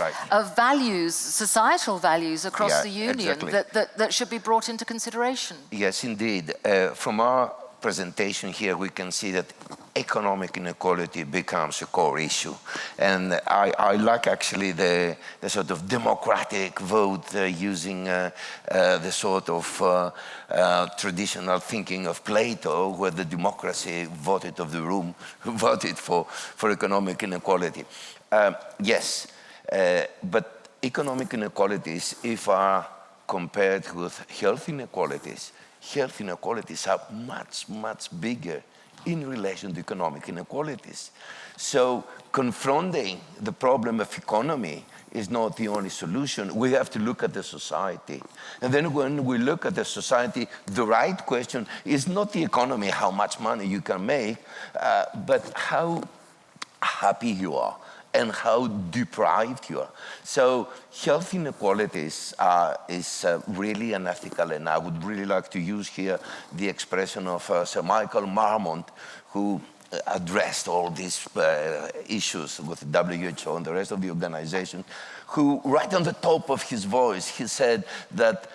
values, societal values across the Union that should be brought into consideration? Yes, indeed. From our presentation here, we can see that economic inequality becomes a core issue. And I like actually the sort of democratic vote using the sort of traditional thinking of Plato, where the democracy voted of the room, voted for economic inequality. Yes, but economic inequalities, if are compared with health inequalities are much, much bigger in relation to economic inequalities. So confronting the problem of economy is not the only solution. We have to look at the society. And then when we look at the society, the right question is not the economy, how much money you can make, but how happy you are and how deprived you are. So health inequalities is really unethical, and I would really like to use here the expression of Sir Michael Marmont, who addressed all these issues with WHO and the rest of the organization, who right on the top of his voice, he said that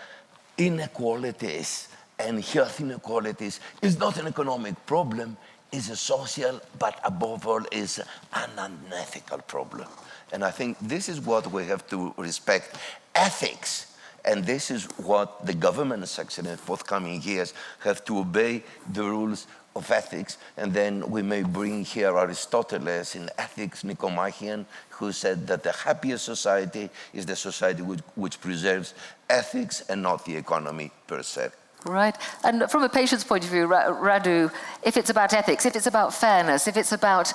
inequalities and health inequalities is not an economic problem, is a social, but above all is an unethical problem. And I think this is what we have to respect. Ethics, and this is what the governments actually in the forthcoming years have to obey the rules of ethics. And then we may bring here Aristoteles in Ethics, Nicomachean, who said that the happiest society is the society which preserves ethics and not the economy per se. Right. And from a patient's point of view, Radu, if it's about ethics, if it's about fairness, if it's about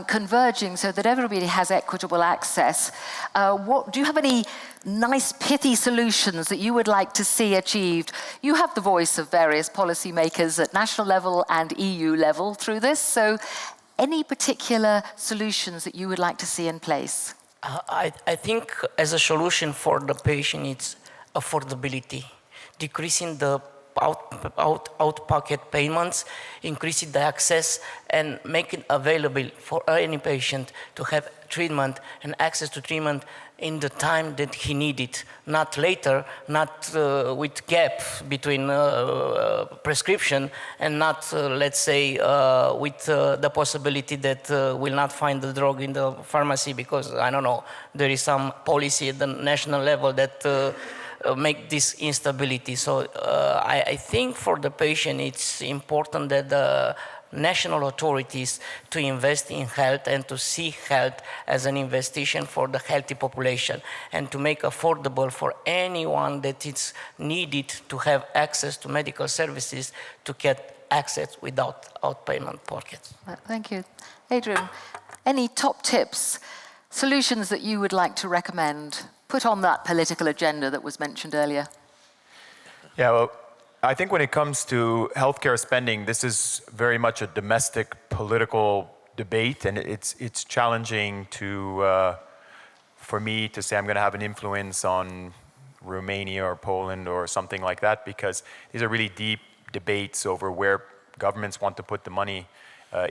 converging so that everybody has equitable access, do you have any nice, pithy solutions that you would like to see achieved? You have the voice of various policymakers at national level and EU level through this, so any particular solutions that you would like to see in place? I think as a solution for the patient, it's affordability, decreasing the out-pocket payments, increasing the access, and make it available for any patient to have treatment and access to treatment in the time that he needs it, not later, not with gap between prescription, and not, let's say, with the possibility that we'll not find the drug in the pharmacy because, I don't know, there is some policy at the national level that make this instability. So I think for the patient it's important that the national authorities to invest in health and to see health as an investigation for the healthy population and to make affordable for anyone that it's needed to have access to medical services to get access without outpayment pockets. Thank you. Adrian, any top tips, solutions that you would like to recommend? Put on that political agenda that was mentioned earlier? Yeah, well, I think when it comes to healthcare spending, this is very much a domestic political debate, and it's challenging for me to say I'm going to have an influence on Romania or Poland or something like that, because these are really deep debates over where governments want to put the money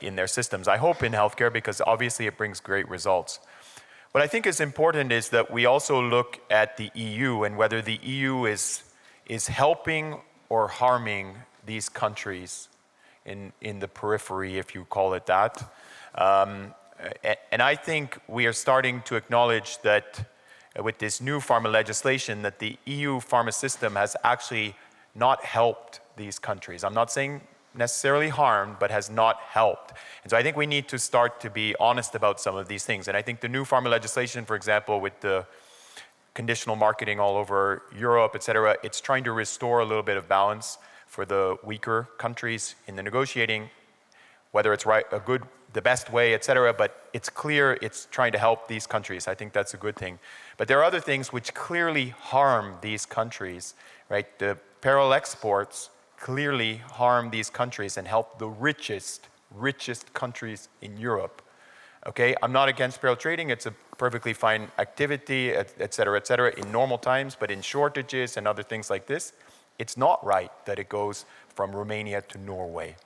in their systems. I hope in healthcare, because obviously it brings great results. What I think is important is that we also look at the EU and whether the EU is helping or harming these countries in the periphery, if you call it that. And I think we are starting to acknowledge that with this new pharma legislation, that the EU pharma system has actually not helped these countries. I'm not saying necessarily harmed, but has not helped. And so I think we need to start to be honest about some of these things. And I think the new pharma legislation, for example, with the conditional marketing all over Europe, et cetera, it's trying to restore a little bit of balance for the weaker countries in the negotiating, whether it's right, the best way, etc. But it's clear it's trying to help these countries. I think that's a good thing. But there are other things which clearly harm these countries, right? The parallel exports clearly harm these countries and help the richest countries in Europe. Okay, I'm not against parallel trading. It's a perfectly fine activity, et cetera, in normal times, but in shortages and other things like this, it's not right that it goes from Romania to Norway.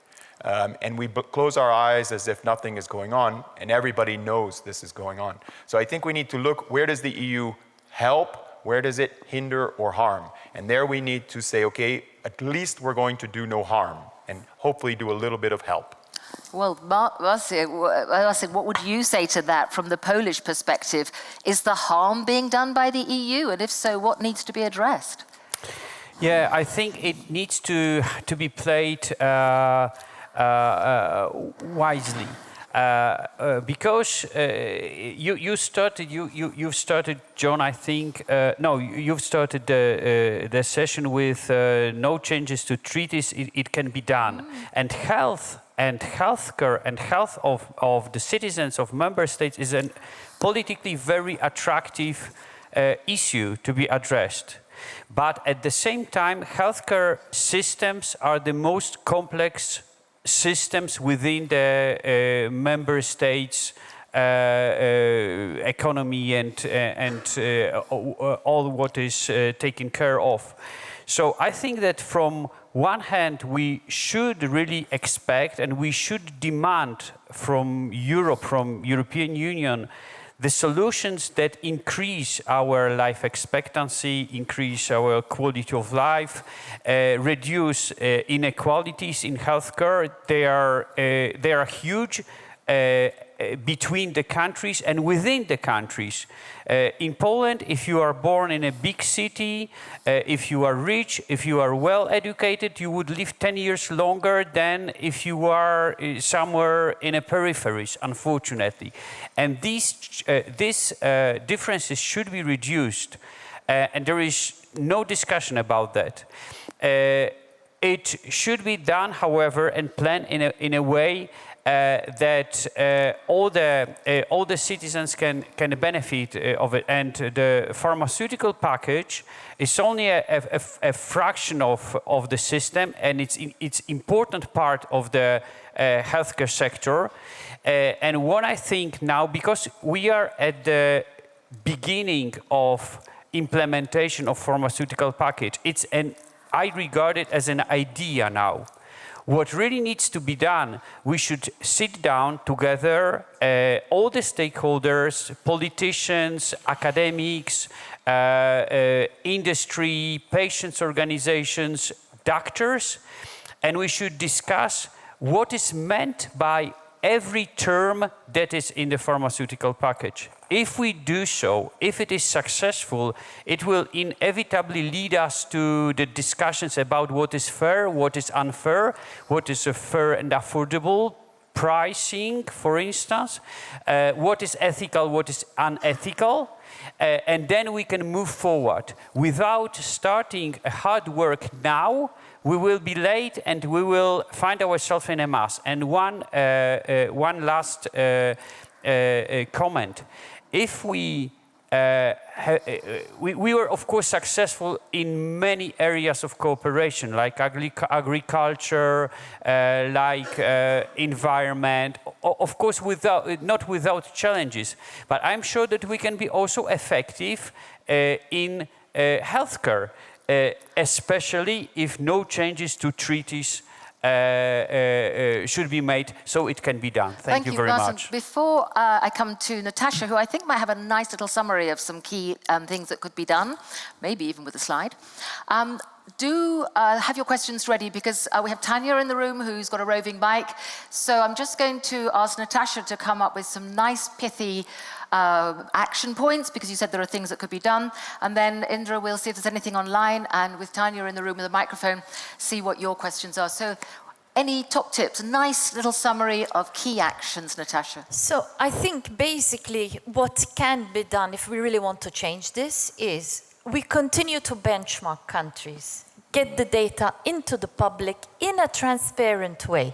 And we close our eyes as if nothing is going on, and everybody knows this is going on. So I think we need to look, where does the EU help? Where does it hinder or harm? And there we need to say, okay, at least we're going to do no harm, and hopefully do a little bit of help. Well, Marcin, what would you say to that from the Polish perspective? Is the harm being done by the EU? And if so, what needs to be addressed? Yeah, I think it needs to be played wisely. Because you've started, John, I think, you've started the session with no changes to treaties, it can be done. And health and healthcare and health of the citizens of member states is a politically very attractive issue to be addressed. But at the same time, healthcare systems are the most complex systems within the member states' economy and all what is taken care of. So I think that from one hand, we should really expect and we should demand from Europe, from European Union, the solutions that increase our life expectancy, increase our quality of life, reduce inequalities in healthcare. They are huge between the countries and within the countries. In Poland, if you are born in a big city, if you are rich, if you are well educated, you would live 10 years longer than if you are somewhere in a peripheries, unfortunately. And these differences should be reduced, and there is no discussion about that. It should be done, however, and planned in a way that all the citizens can benefit of it, and the pharmaceutical package is only a fraction of the system, and it's important part of the healthcare sector. And what I think now, because we are at the beginning of implementation of pharmaceutical package, I regard it as an idea now. What really needs to be done, we should sit down together, all the stakeholders, politicians, academics, industry, patients' organizations, doctors, and we should discuss what is meant by every term that is in the pharmaceutical package. If we do so, if it is successful, it will inevitably lead us to the discussions about what is fair, what is unfair, what is a fair and affordable pricing, for instance, what is ethical, what is unethical, and then we can move forward. Without starting hard work now, we will be late and we will find ourselves in a mess. And one last comment. If we were, of course, successful in many areas of cooperation, like agriculture, like environment, of course, not without challenges. But I'm sure that we can be also effective in healthcare, especially if no changes to treaties should be made, so it can be done. Thank you very much. Before I come to Natasha, who I think might have a nice little summary of some key things that could be done, maybe even with a slide. Do have your questions ready, because we have Tanya in the room who's got a roving bike. So I'm just going to ask Natasha to come up with some nice pithy action points, because you said there are things that could be done. And then Indra, we'll see if there's anything online, and with Tanya in the room with a microphone, see what your questions are. So any top tips, a nice little summary of key actions, Natasha? So I think basically what can be done if we really want to change this is we continue to benchmark countries. get the data into the public in a transparent way.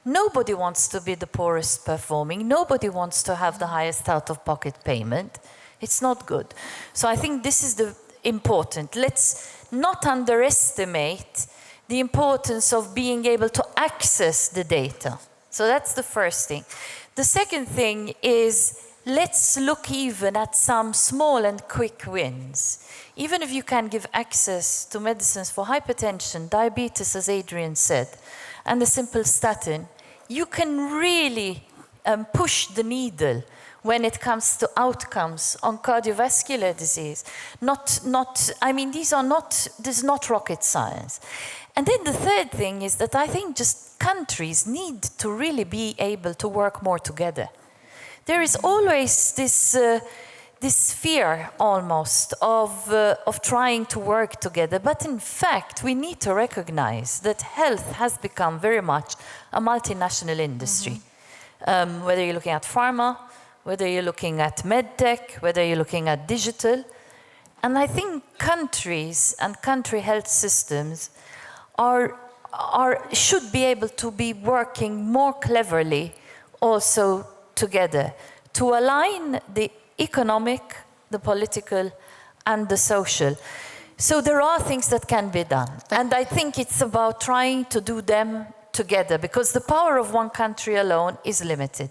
Nobody wants to be the poorest performing. Nobody wants to have the highest out-of-pocket payment. It's not good. So I think this is the important. Let's not underestimate the importance of being able to access the data. So that's the first thing. The second thing is, let's look even at some small and quick wins. Even if you can give access to medicines for hypertension, diabetes, as Adrian said, and a simple statin, you can really push the needle when it comes to outcomes on cardiovascular disease. This is not rocket science. And then the third thing is that I think just countries need to really be able to work more together. There is always this fear almost of trying to work together. But in fact, we need to recognize that health has become very much a multinational industry. Whether you're looking at pharma, whether you're looking at medtech, whether you're looking at digital. And I think countries and country health systems should be able to be working more cleverly also together to align the economic, the political, and the social. So there are things that can be done. And I think it's about trying to do them together, because the power of one country alone is limited.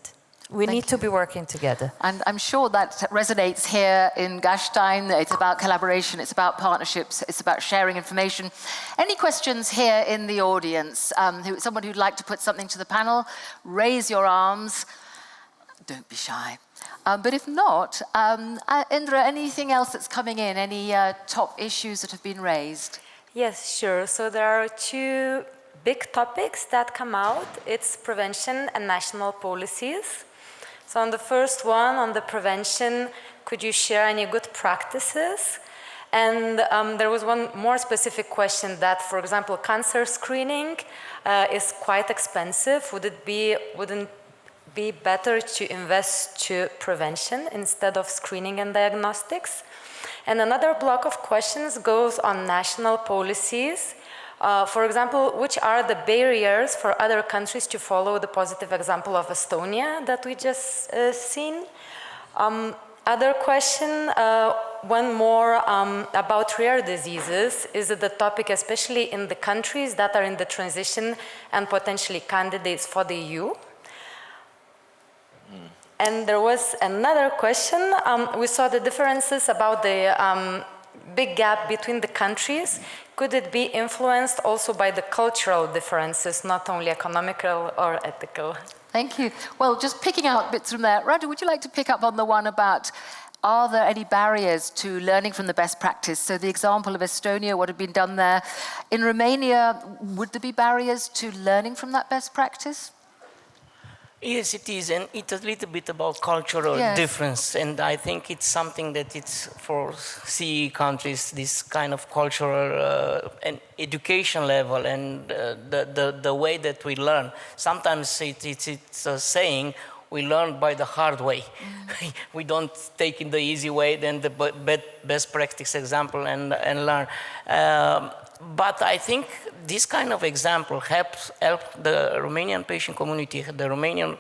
We need to be working together. And I'm sure that resonates here in Gastein. It's about collaboration, it's about partnerships, it's about sharing information. Any questions here in the audience? Someone who'd like to put something to the panel, raise your arms. Don't be shy. But if not, Indra, anything else that's coming in? Any top issues that have been raised? Yes, sure. So there are two big topics that come out. It's prevention and national policies. So on the first one, on the prevention, could you share any good practices? And there was one more specific question that, for example, cancer screening is quite expensive. Wouldn't be better to invest to prevention instead of screening and diagnostics? And another block of questions goes on national policies. For example, which are the barriers for other countries to follow the positive example of Estonia that we just seen? Other question, one more about rare diseases. Is the topic especially in the countries that are in the transition and potentially candidates for the EU? And there was another question. We saw the differences about the big gap between the countries. Could it be influenced also by the cultural differences, not only economical or ethical? Thank you. Well, just picking out bits from there. Radu, would you like to pick up on the one about, are there any barriers to learning from the best practice? So the example of Estonia, what had been done there. In Romania, would there be barriers to learning from that best practice? Yes, it is, and it's a little bit about cultural difference, and I think it's something that it's for CE countries, this kind of cultural and education level, and the way that we learn. Sometimes it's a saying, we learn by the hard way. We don't take in the easy way, then the best practice example and learn. But I think this kind of example help the Romanian patient community, the Romanian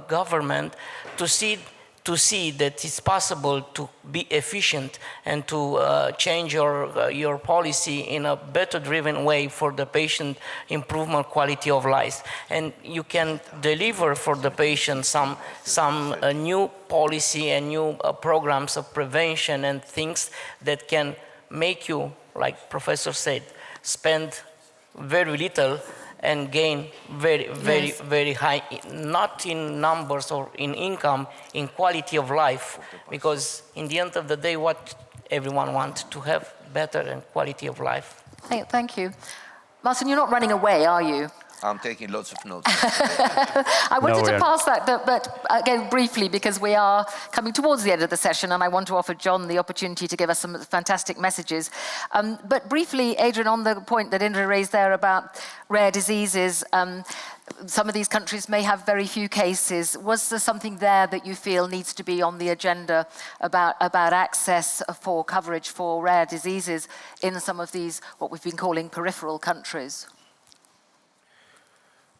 government to see that it's possible to be efficient and to change your policy in a better driven way for the patient improvement quality of life. And you can deliver for the patient some new policy and new programs of prevention and things that can make you, like Professor said, spend very little and gain very high, not in numbers or in income, in quality of life. Because in the end of the day, what everyone wants to have better and quality of life. Thank you. Martin, you're not running away, are you? I'm taking lots of notes. I wanted to pass that, but again, briefly, because we are coming towards the end of the session, and I want to offer John the opportunity to give us some fantastic messages. But briefly, Adrian, on the point that Indra raised there about rare diseases, some of these countries may have very few cases. Was there something there that you feel needs to be on the agenda about access for coverage for rare diseases in some of these, what we've been calling peripheral countries?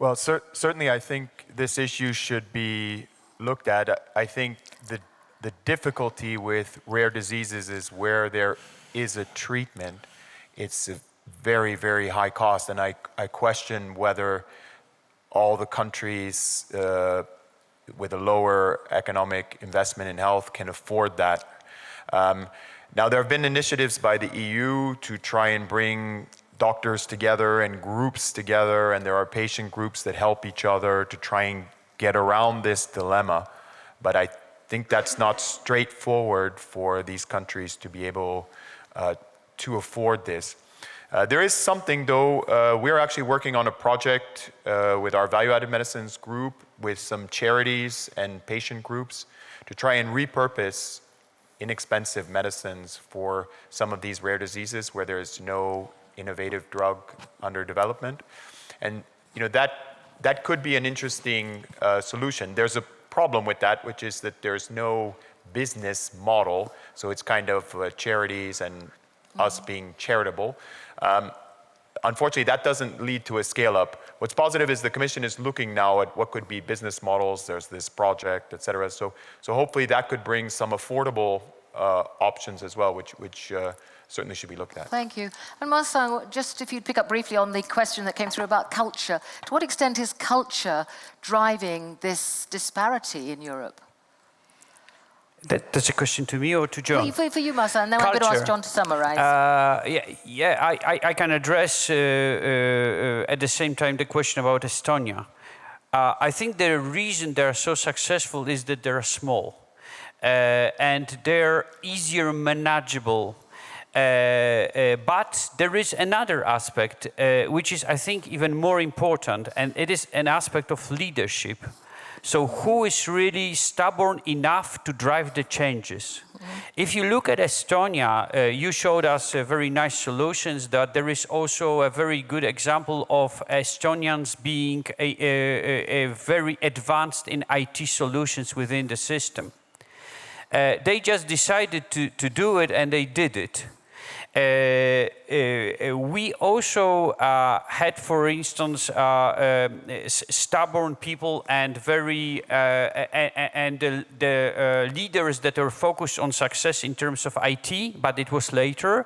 Well, certainly I think this issue should be looked at. I think the difficulty with rare diseases is where there is a treatment, it's a very, very high cost. And I question whether all the countries with a lower economic investment in health can afford that. Now, there have been initiatives by the EU to try and bring doctors together and groups together, and there are patient groups that help each other to try and get around this dilemma. But I think that's not straightforward for these countries to be able to afford this. There is something, though. We're actually working on a project with our value-added medicines group with some charities and patient groups to try and repurpose inexpensive medicines for some of these rare diseases where there's no innovative drug under development. And that could be an interesting solution. There's a problem with that, which is that there's no business model. So it's kind of charities and us being charitable. Unfortunately, that doesn't lead to a scale-up. What's positive is the Commission is looking now at what could be business models. There's this project, et cetera. So hopefully that could bring some affordable options as well, which certainly should be looked at. Thank you. And Marcin, just if you'd pick up briefly on the question that came through about culture. To what extent is culture driving this disparity in Europe? That's a question to me or to John? For you, Marcin, and then I'm going to ask John to summarize. I can address at the same time the question about Estonia. I think the reason they're so successful is that they're small and they're easier manageable. But there is another aspect, which is, I think, even more important, and it is an aspect of leadership. So who is really stubborn enough to drive the changes? If you look at Estonia, you showed us very nice solutions, that there is also a very good example of Estonians being a very advanced in IT solutions within the system. They just decided to do it, and they did it. We also had, for instance, stubborn people and very the leaders that are focused on success in terms of IT, but it was later.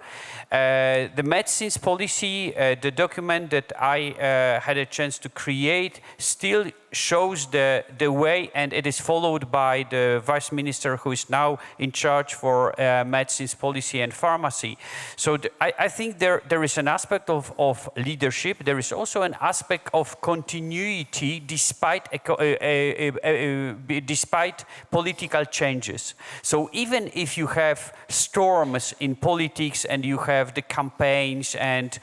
The medicines policy, the document that I had a chance to create, still shows the way, and it is followed by the vice minister who is now in charge for medicines policy and pharmacy. So I think there is an aspect of leadership. There is also an aspect of continuity despite political changes. So even if you have storms in politics and you have the campaigns and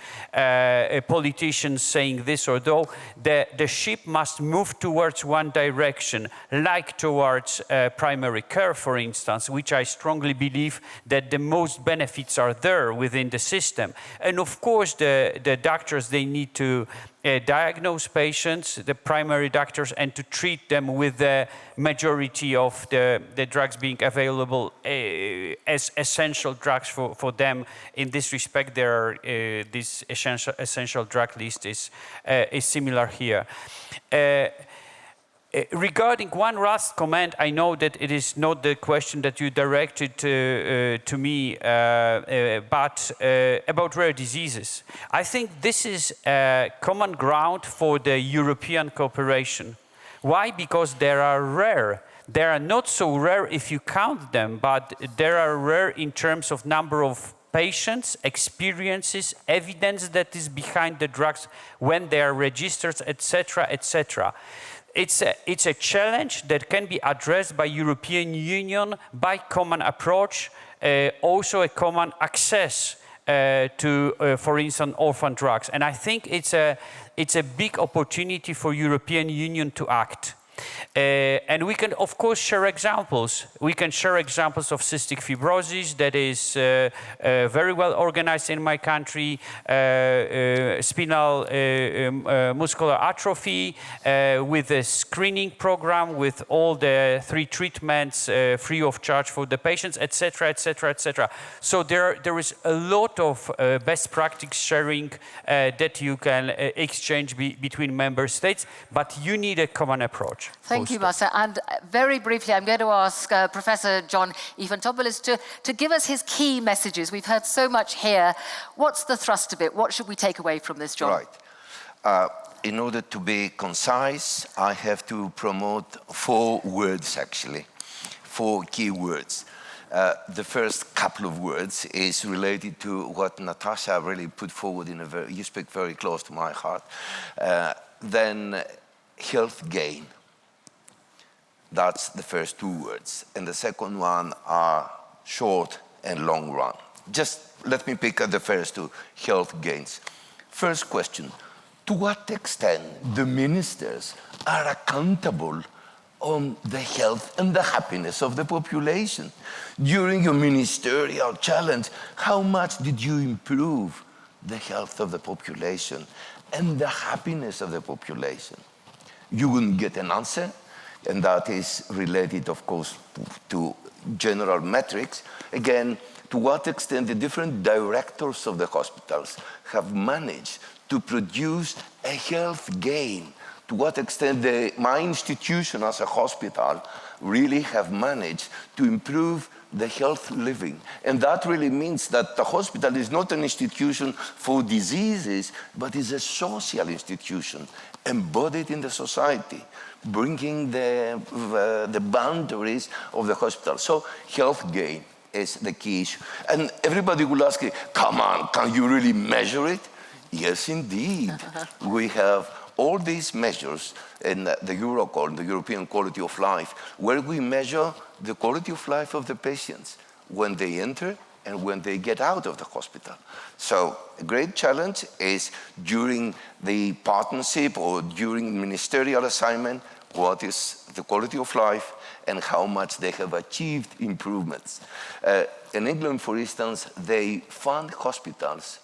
politicians saying this or that, the ship must move towards one direction, like towards primary care, for instance, which I strongly believe that the most benefits are there within the system. And of course, the doctors, they need to diagnose patients, the primary doctors, and to treat them with the majority of the drugs being available as essential drugs for them. In this respect, this essential drug list is similar here. Regarding one last comment, I know that it is not the question that you directed to me, but about rare diseases. I think this is a common ground for the European cooperation. Why? Because they are rare. They are not so rare if you count them, but they are rare in terms of number of patients, experiences, evidence that is behind the drugs when they are registered, etc., etc. It's a challenge that can be addressed by European Union by common approach, also a common access to, for instance, orphan drugs. And I think it's a big opportunity for European Union to act. And we can, of course, share examples. We can share examples of cystic fibrosis that is very well organized in my country, spinal muscular atrophy, with a screening program, with all the 3 treatments free of charge for the patients, etc., etc., etc. So there is a lot of best practice sharing that you can exchange between member states, but you need a common approach. Thank you, Marcel. And very briefly, I'm going to ask Professor John Yfantopoulos to give us his key messages. We've heard so much here. What's the thrust of it? What should we take away from this, John? Right. In order to be concise, I have to promote 4 words, actually, 4 key words. The first couple of words is related to what Natasha really put forward in a very, you speak very close to my heart. Then health gain. That's the first 2 words. And the second one are short and long run. Just let me pick up the first 2, health gains. First question, to what extent the ministers are accountable on the health and the happiness of the population? During your ministerial challenge, how much did you improve the health of the population and the happiness of the population? You wouldn't get an answer. And that is related, of course, to general metrics. Again, to what extent the different directors of the hospitals have managed to produce a health gain. To what extent my institution as a hospital really have managed to improve the health living. And that really means that the hospital is not an institution for diseases, but is a social institution embodied in the society, bringing the boundaries of the hospital. So health gain is the key issue. And everybody will ask, come on, can you really measure it? Yes, indeed. We have all these measures in the Eurocall, the European Quality of Life, where we measure the quality of life of the patients when they enter and when they get out of the hospital. So a great challenge is during the partnership or during ministerial assignment, what is the quality of life and how much they have achieved improvements. In England, for instance, they fund hospitals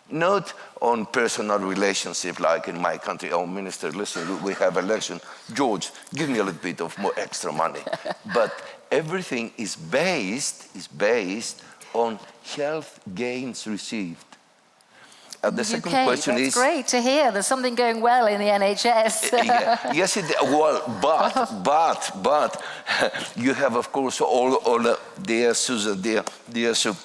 not on personal relationship like in my country. Oh, minister, listen, we have election. George, give me a little bit of more extra money. But everything is based on health gains received. The second question that's is... great to hear. There's something going well in the NHS. Yes, well, but you have, of course, all dear Susan, dear Sue,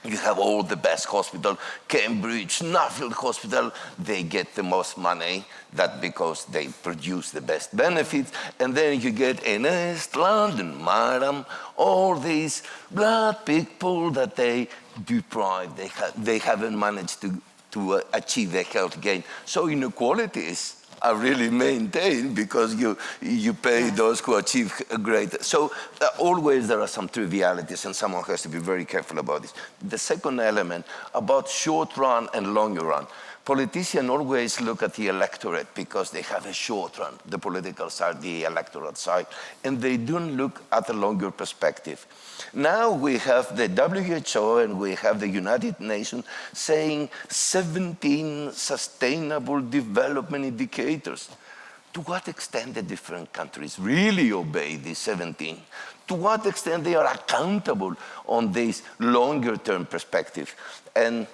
you have all the best hospital, Cambridge, Nuffield Hospital, they get the most money, that because they produce the best benefits, and then you get NS, London, Marham, all these blood people that they deprive, they haven't managed to achieve their health gain. So inequalities are really maintained because you pay those who achieve a great. So always there are some trivialities and someone has to be very careful about this. The second element about short run and longer run. Politicians always look at the electorate because they have a short run, the political side, the electoral side, and they don't look at the longer perspective. Now we have the WHO and we have the United Nations saying 17 sustainable development indicators. To what extent the different countries really obey these 17? To what extent they are accountable on this longer term perspective? And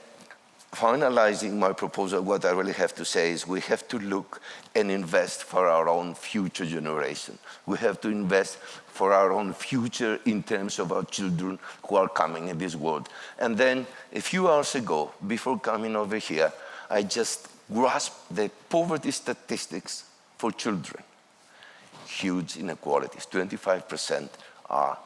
finalizing my proposal, what I really have to say is we have to look and invest for our own future generation. We have to invest for our own future in terms of our children who are coming in this world. And then a few hours ago, before coming over here, I just grasped the poverty statistics for children. Huge inequalities, 25% are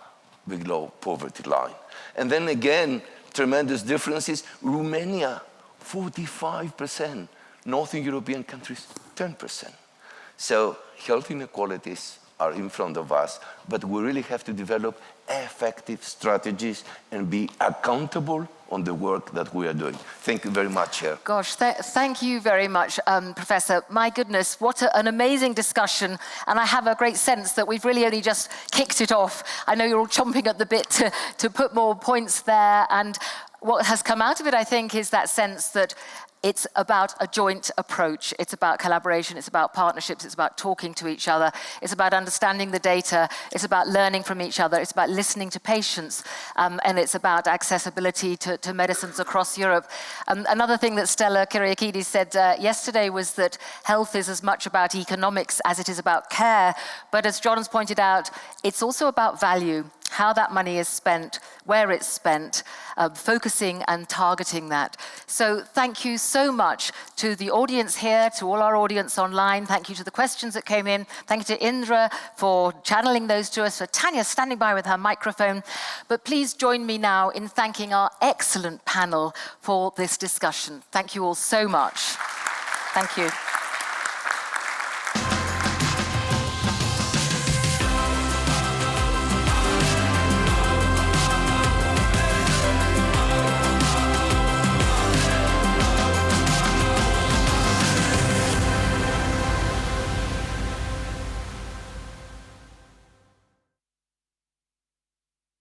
below poverty line. And then again, tremendous differences. Romania, 45%. Northern European countries, 10%. So health inequalities are in front of us, but we really have to develop effective strategies and be accountable on the work that we are doing. Thank you very much, Chair. Gosh, thank you very much, Professor. My goodness, what an amazing discussion. And I have a great sense that we've really only just kicked it off. I know you're all chomping at the bit to put more points there. And what has come out of it, I think, is that sense that it's about a joint approach. It's about collaboration. It's about partnerships. It's about talking to each other. It's about understanding the data. It's about learning from each other. It's about listening to patients. And it's about accessibility to medicines across Europe. Another thing that Stella Kyriakidis said yesterday was that health is as much about economics as it is about care. But as John's pointed out, it's also about value, how that money is spent, where it's spent, focusing and targeting that. So thank you so much to the audience here, to all our audience online. Thank you to the questions that came in. Thank you to Indra for channeling those to us, for Tanya standing by with her microphone. But please join me now in thanking our excellent panel for this discussion. Thank you all so much. Thank you.